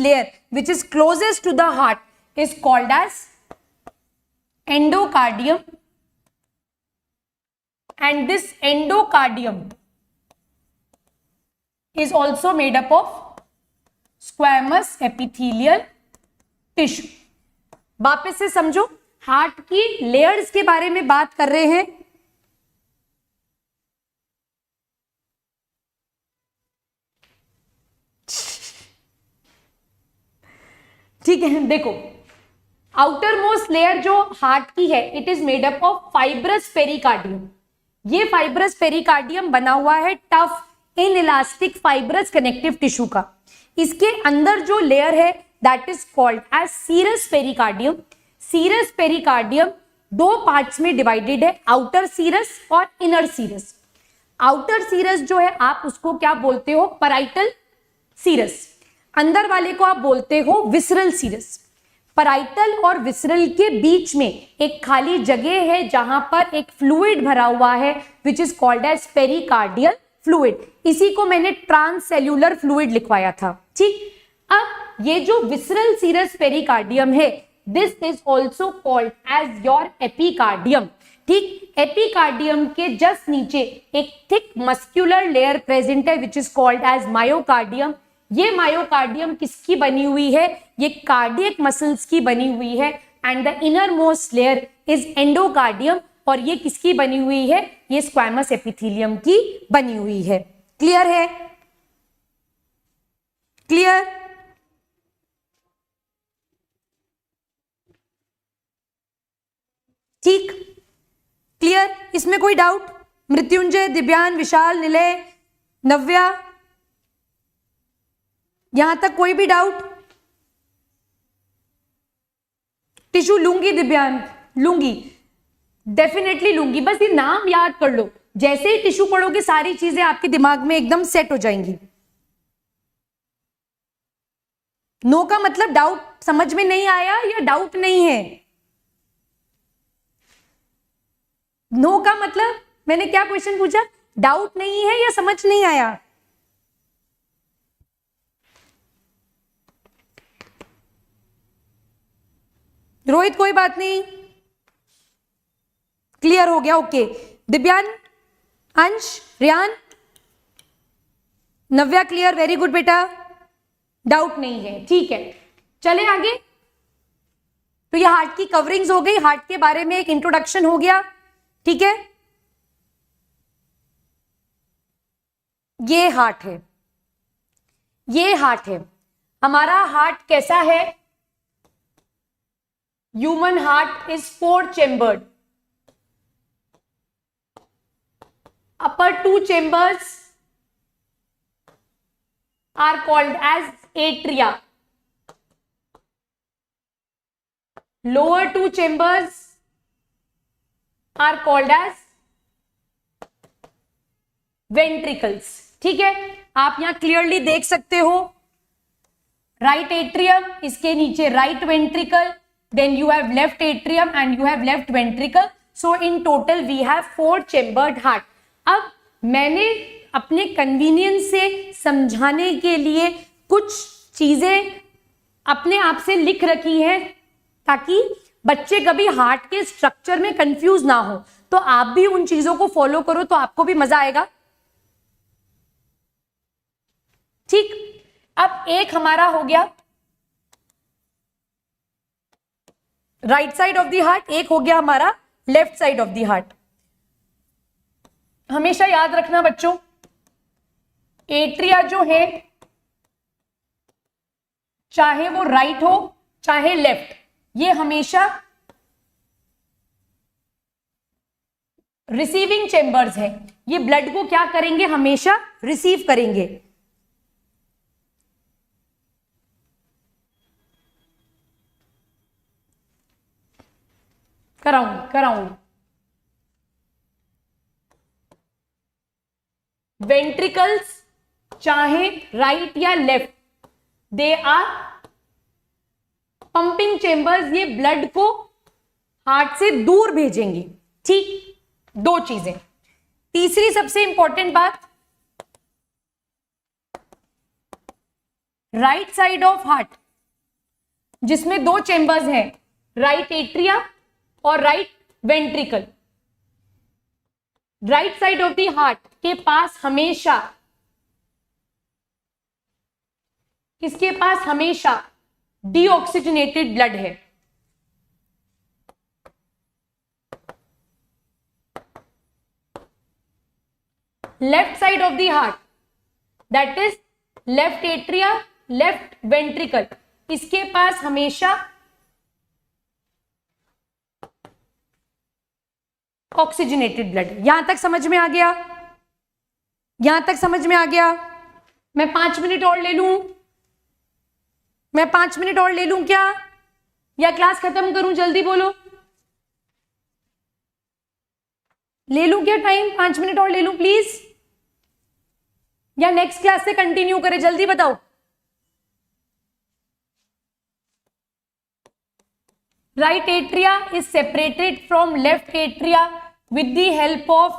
layer which is closest to the heart is called as endocardium, and this endocardium is also made up of squamous epithelial tissue। वापस से समझो, heart की layers के बारे में बात कर रहे हैं। ठीक है, देखो, आउटर मोस्ट लेयर जो हार्ट की है it is made up of fibrous pericardium. ये फाइब्रस पेरिकार्डियम बना हुआ है tough inelastic fibrous connective tissue का। इसके अंदर जो लेयर है that is called as serous pericardium. Serous pericardium 2 parts में डिवाइडेड है, आउटर सीरस और इनर सीरस। आउटर सीरस जो है आप उसको क्या बोलते हो, पैराइटल सीरस। अंदर वाले को आप बोलते हो विसरल सीरस। पैराइटल और विसरल के बीच में एक खाली जगह है जहां पर एक फ्लूइड भरा हुआ है which is called as pericardial fluid. इसी को मैंने ट्रांससेल्यूलर फ्लूइड लिखवाया था। ठीक, अब ये जो विसरल सीरस पेरिकार्डियम है this is also called as your epicardium. ठीक, एपिकार्डियम के जस्ट नीचे एक थिक मस्क्यूलर लेयर प्रेजेंट है which is called as myocardium. ये मायोकार्डियम किसकी बनी हुई है, ये कार्डियक मसल्स की बनी हुई है। And the inner most layer is endocardium, और ये किसकी बनी हुई है? ये स्क्वैमस एपिथेलियम की बनी हुई है। क्लियर है? क्लियर? ठीक, क्लियर? इसमें कोई डाउट? मृत्युंजय, दिव्यान, विशाल, निलय, नव्या, यहां तक कोई भी डाउट? टिश्यू लूंगी दिव्यान, लूंगी, डेफिनेटली लूंगी, बस ये नाम याद कर लो। जैसे ही टिश्यू पढ़ोगे सारी चीजें आपके दिमाग में एकदम सेट हो जाएंगी। नो का मतलब डाउट समझ में नहीं आया या डाउट नहीं है? नो का मतलब मैंने क्या क्वेश्चन पूछा? डाउट नहीं है या समझ नहीं आया? रोहित कोई बात नहीं, क्लियर हो गया, ओके। दिव्यान, अंश, रियान, नव्या क्लियर, वेरी गुड बेटा, डाउट नहीं है, ठीक है। चले आगे। तो ये हार्ट की कवरिंग्स हो गई, हार्ट के बारे में एक इंट्रोडक्शन हो गया, ठीक है। ये हार्ट है, ये हार्ट है। हमारा हार्ट कैसा है? Human heart is 4 chambered. Upper 2 chambers are called as atria. Lower 2 chambers are called as ventricles. ठीक है, आप यहां क्लियरली देख सकते हो, राइट एट्रियम, इसके नीचे right ventricle, then you have left atrium and you have left ventricle. So in total we have 4 chambered heart. अब मैंने अपने कन्वीनियंस से समझाने के लिए कुछ चीजें अपने आप से लिख रखी हैं ताकि बच्चे कभी हार्ट के स्ट्रक्चर में कंफ्यूज ना हो। तो आप भी उन चीजों को फॉलो करो तो आपको भी मजा आएगा, ठीक। अब एक हमारा हो गया right side of the heart, एक हो गया हमारा left side of the heart. हमेशा याद रखना बच्चों, एट्रिया जो है चाहे वो राइट हो चाहे लेफ्ट, ये हमेशा रिसीविंग चेंबर्स है। ये ब्लड को क्या करेंगे? हमेशा रिसीव करेंगे। कराऊंगी। वेंट्रिकल्स चाहे राइट या left, they are pumping chambers. ये ब्लड को हार्ट से दूर भेजेंगे, ठीक। 2 चीजें। तीसरी सबसे इंपॉर्टेंट बात, राइट साइड ऑफ हार्ट जिसमें 2 चेंबर्स हैं, राइट एट्रिया और right ventricle. Right side of the heart के पास हमेशा, इसके पास हमेशा डीऑक्सीजनेटेड ब्लड है। Left side of the heart, that is left atria, left ventricle, इसके पास हमेशा ऑक्सीजनेटेड ब्लड। यहां तक समझ में आ गया? यहां तक समझ में आ गया? मैं 5 मिनट और ले लूं? मैं 5 मिनट और ले लूं क्या, या क्लास खत्म करूं? जल्दी बोलो, ले लूं क्या टाइम? 5 मिनट और ले लूं प्लीज, या नेक्स्ट क्लास से कंटिन्यू करें? जल्दी बताओ। Right atria is separated from left atria with the help of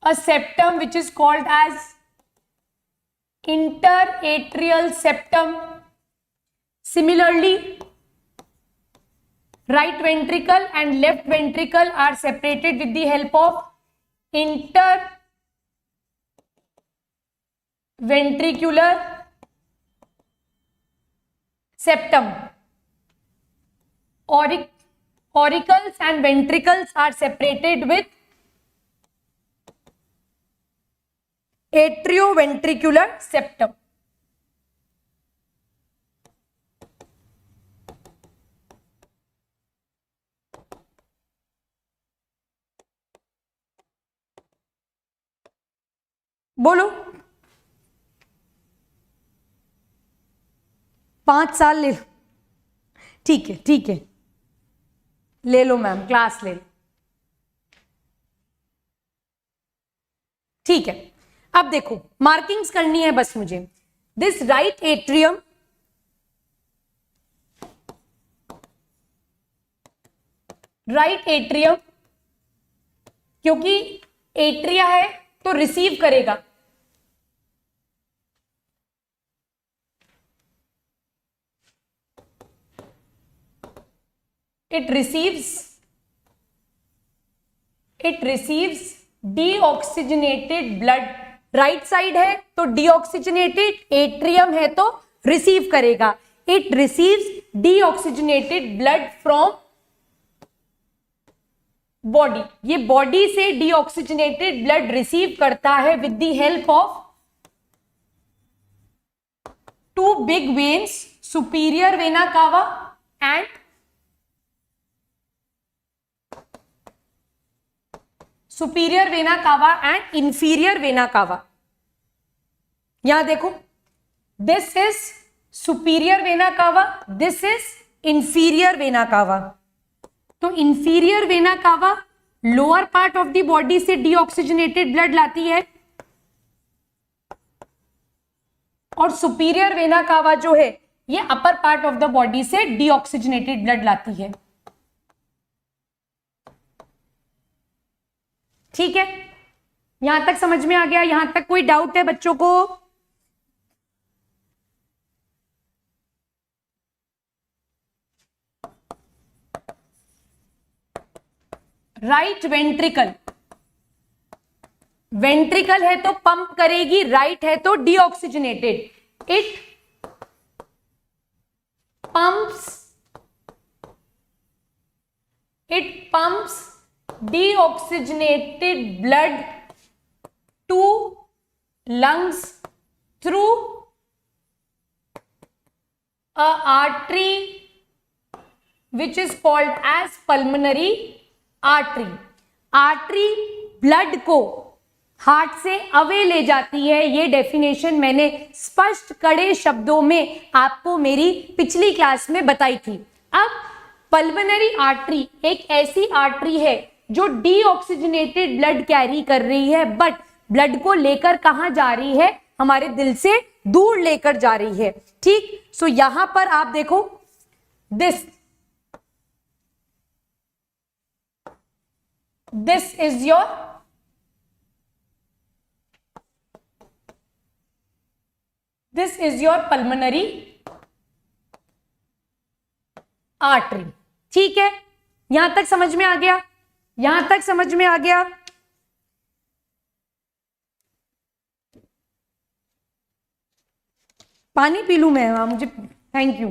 a septum which is called as interatrial septum. Similarly, right ventricle and left ventricle are separated with the help of interventricular septum. Auricles and ventricles are separated with atrioventricular septum. बोलो 5 साल ले लो, ठीक है ठीक है, ले लो ma'am, class ले लो, ठीक है। अब देखो मार्किंग्स करनी है बस मुझे। This right atrium, right atrium, क्योंकि एट्रिया है तो रिसीव करेगा, it receives deoxygenated blood। Right side है तो डीऑक्सीजनेटेड, एट्रियम है तो रिसीव करेगा। It receives deoxygenated blood from body, ये बॉडी से डीऑक्सीजनेटेड ब्लड रिसीव करता है with the help of 2 big veins, superior vena कावा एंड सुपीरियर वेना कावा एंड इंफीरियर वेना कावा। यहां देखो, दिस इज सुपीरियर वेना कावा, this is inferior vena cava. तो inferior vena cava lower part of the body से deoxygenated blood लाती है, और सुपीरियर वेना कावा जो है ये upper part of the body से डीऑक्सीजनेटेड ब्लड लाती है। ठीक है, यहां तक समझ में आ गया? यहां तक कोई डाउट है बच्चों को? राइट वेंट्रिकल, वेंट्रिकल है तो पंप करेगी, राइट है तो deoxygenated. It pumps deoxygenated blood to lungs through a artery which is called as pulmonary artery। Artery blood को हार्ट से अवे ले जाती है, ये डेफिनेशन मैंने स्पष्ट कड़े शब्दों में आपको मेरी पिछली क्लास में बताई थी। अब पल्मोनरी आर्टरी एक ऐसी आर्टरी है जो डीऑक्सीजनेटेड ब्लड कैरी कर रही है, बट ब्लड को लेकर कहां जा रही है? हमारे दिल से दूर लेकर जा रही है। ठीक, सो यहां पर आप देखो, this is your pulmonary artery. ठीक है, यहां तक समझ में आ गया? यहां तक समझ में आ गया? पानी पी लूं मैं? मुझे थैंक यू।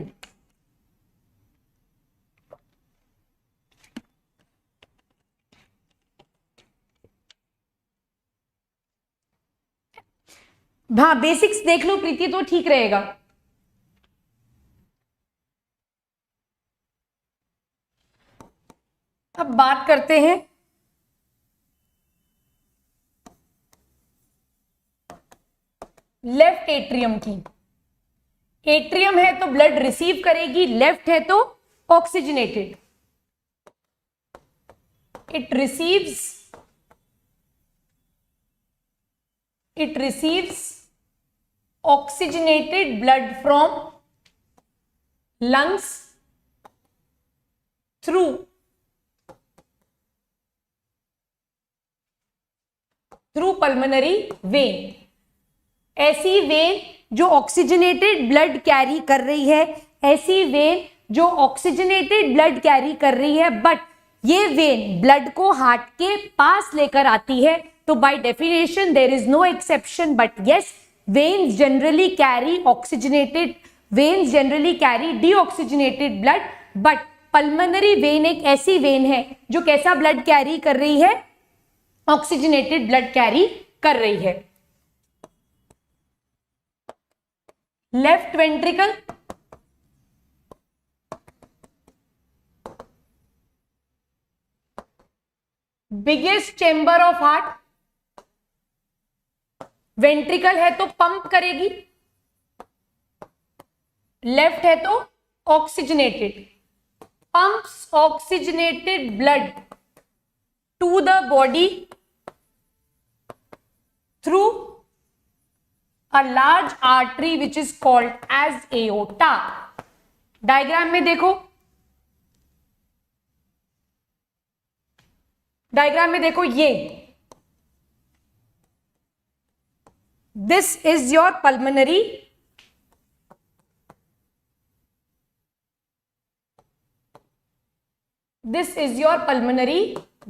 हाँ, बेसिक्स देख लो प्रीति तो ठीक रहेगा। अब बात करते हैं लेफ्ट एट्रियम की। एट्रियम है तो ब्लड रिसीव करेगी, लेफ्ट है तो oxygenated. It receives oxygenated blood from lungs through pulmonary vein. ऐसी वेन जो ऑक्सीजनेटेड ब्लड कैरी कर रही है, ऐसी वेन जो ऑक्सीजनेटेड ब्लड कैरी कर रही है, बट ये वेन ब्लड को हार्ट के पास लेकर आती है। तो by definition there is no exception, but yes, veins generally carry deoxygenated blood, but pulmonary vein एक ऐसी वेन है जो कैसा ब्लड कैरी कर रही है, ऑक्सीजनेटेड ब्लड कैरी कर रही है। Left ventricle, biggest chamber of heart, ventricle है तो पंप करेगी, लेफ्ट है तो oxygenated, pumps oxygenated blood to the body through a large artery which is called as aorta। Diagram में देखो, डायग्राम में देखो, ये this is your pulmonary, this is your pulmonary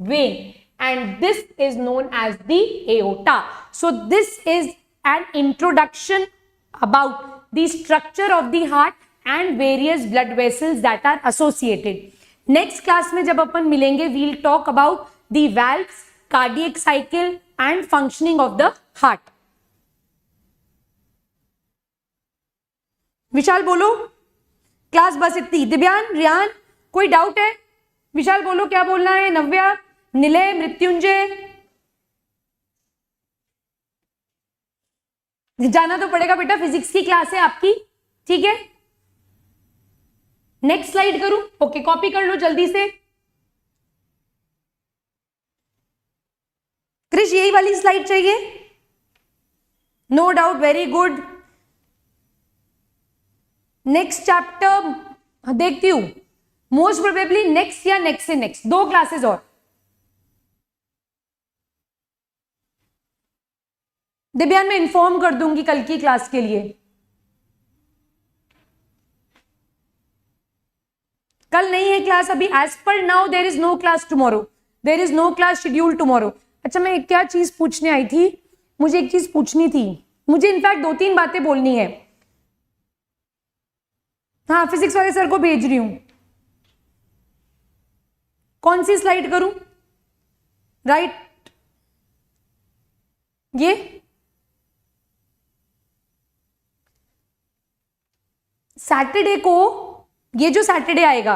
vein and this is known as the aorta। So this is an introduction about the structure of the heart and various blood vessels that are associated। Next class में जब अपन मिलेंगे we'll talk about the valves, cardiac cycle and functioning of the heart। विशाल बोलो, class बस इतनी। दिव्यान, रियान, कोई doubt है? विशाल बोलो क्या बोलना है। नव्या, निलय, मृत्युंजय, जाना तो पड़ेगा बेटा, फिजिक्स की क्लास है आपकी, ठीक है। नेक्स्ट स्लाइड करूं? ओके, कॉपी कर लो जल्दी से। क्रिश, यही वाली स्लाइड चाहिए? No doubt, very good. Next chapter देखती हूं, मोस्ट प्रोबेबली नेक्स्ट या नेक्स्ट से नेक्स्ट, 2 क्लासेस और। दिव्यान, मैं इन्फॉर्म कर दूंगी कल की क्लास के लिए। कल नहीं है क्लास अभी, as per now there is no class tomorrow, there is no class schedule tomorrow. अच्छा, मैं क्या चीज पूछने आई थी, मुझे एक चीज पूछनी थी, मुझे इनफैक्ट 2-3 बातें बोलनी है। हाँ, फिजिक्स वाले सर को भेज रही हूं। कौन सी स्लाइड करूं? राइट, ये सैटरडे को, ये जो सैटरडे आएगा,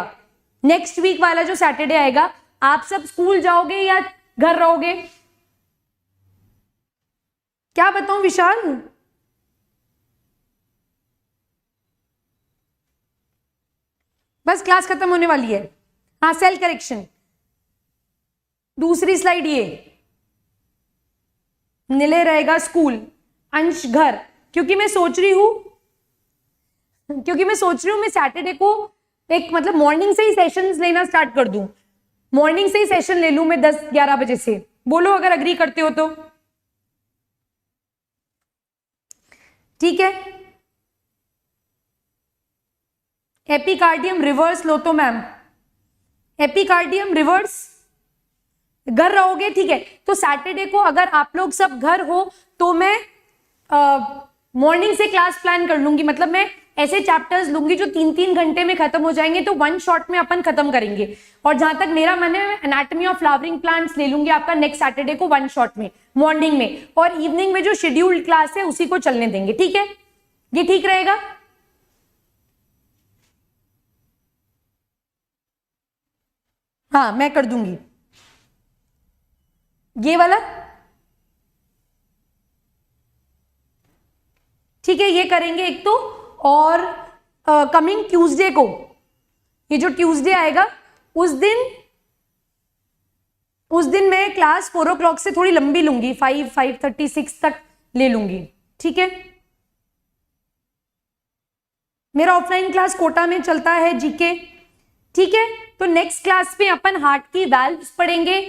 नेक्स्ट वीक वाला जो सैटरडे आएगा, आप सब स्कूल जाओगे या घर रहोगे? क्या बताऊं विशाल? बस क्लास खत्म होने वाली है। हाँ, सेल करेक्शन, दूसरी स्लाइड ये, निलय रहेगा स्कूल, अंश घर, क्योंकि मैं सोच रही हूं मैं सैटरडे को एक मतलब मॉर्निंग से ही सेशंस लेना स्टार्ट कर दूं, मॉर्निंग से ही सेशन ले लूं मैं 10-11 बजे से। बोलो अगर अग्री करते हो तो। ठीक है, एपिकार्डियम रिवर्स लो तो मैम, एपिकार्डियम रिवर्स, घर रहोगे, ठीक है। तो सैटरडे को अगर आप लोग सब घर हो तो मैं मॉर्निंग से क्लास प्लान कर लूंगी, मतलब मैं ऐसे चैप्टर्स लूंगी जो 3-3 घंटे में खत्म हो जाएंगे, तो 1 शॉट में अपन खत्म करेंगे। और जहां तक मेरा मन है, एनाटॉमी ऑफ फ्लावरिंग प्लांट्स ले लूंगी आपका नेक्स्ट सैटरडे को 1 शॉट में, मॉर्निंग में, और इवनिंग में जो शेड्यूल्ड क्लास है उसी को चलने देंगे, ठीक है। ये ठीक रहेगा? हाँ, मैं कर दूंगी ये वाला, ठीक है, ये करेंगे एक तो। और कमिंग ट्यूसडे को, ये जो ट्यूसडे आएगा उस दिन मैं क्लास 4 o'clock से थोड़ी लंबी लूंगी, 5:36 तक ले लूंगी, ठीक है। मेरा ऑफलाइन क्लास कोटा में चलता है जीके, ठीक है। तो नेक्स्ट क्लास में अपन हार्ट की वैल्व्स पढ़ेंगे,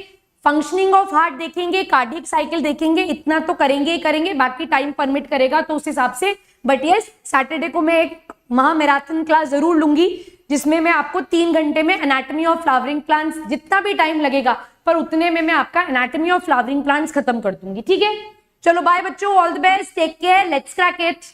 फंक्शनिंग ऑफ हार्ट देखेंगे, कार्डियक साइकिल देखेंगे, इतना तो करेंगे ही करेंगे, बाकी टाइम परमिट करेगा तो उस हिसाब से। बट यस, सैटरडे को मैं एक महा मैराथन क्लास जरूर लूंगी, जिसमें मैं आपको 3 घंटे में एनाटॉमी ऑफ फ्लावरिंग प्लांट्स, जितना भी टाइम लगेगा पर उतने में मैं आपका एनाटॉमी ऑफ फ्लावरिंग प्लांट्स खत्म कर दूंगी, ठीक है। चलो बाय बच्चों, all the best, take care, let's crack it.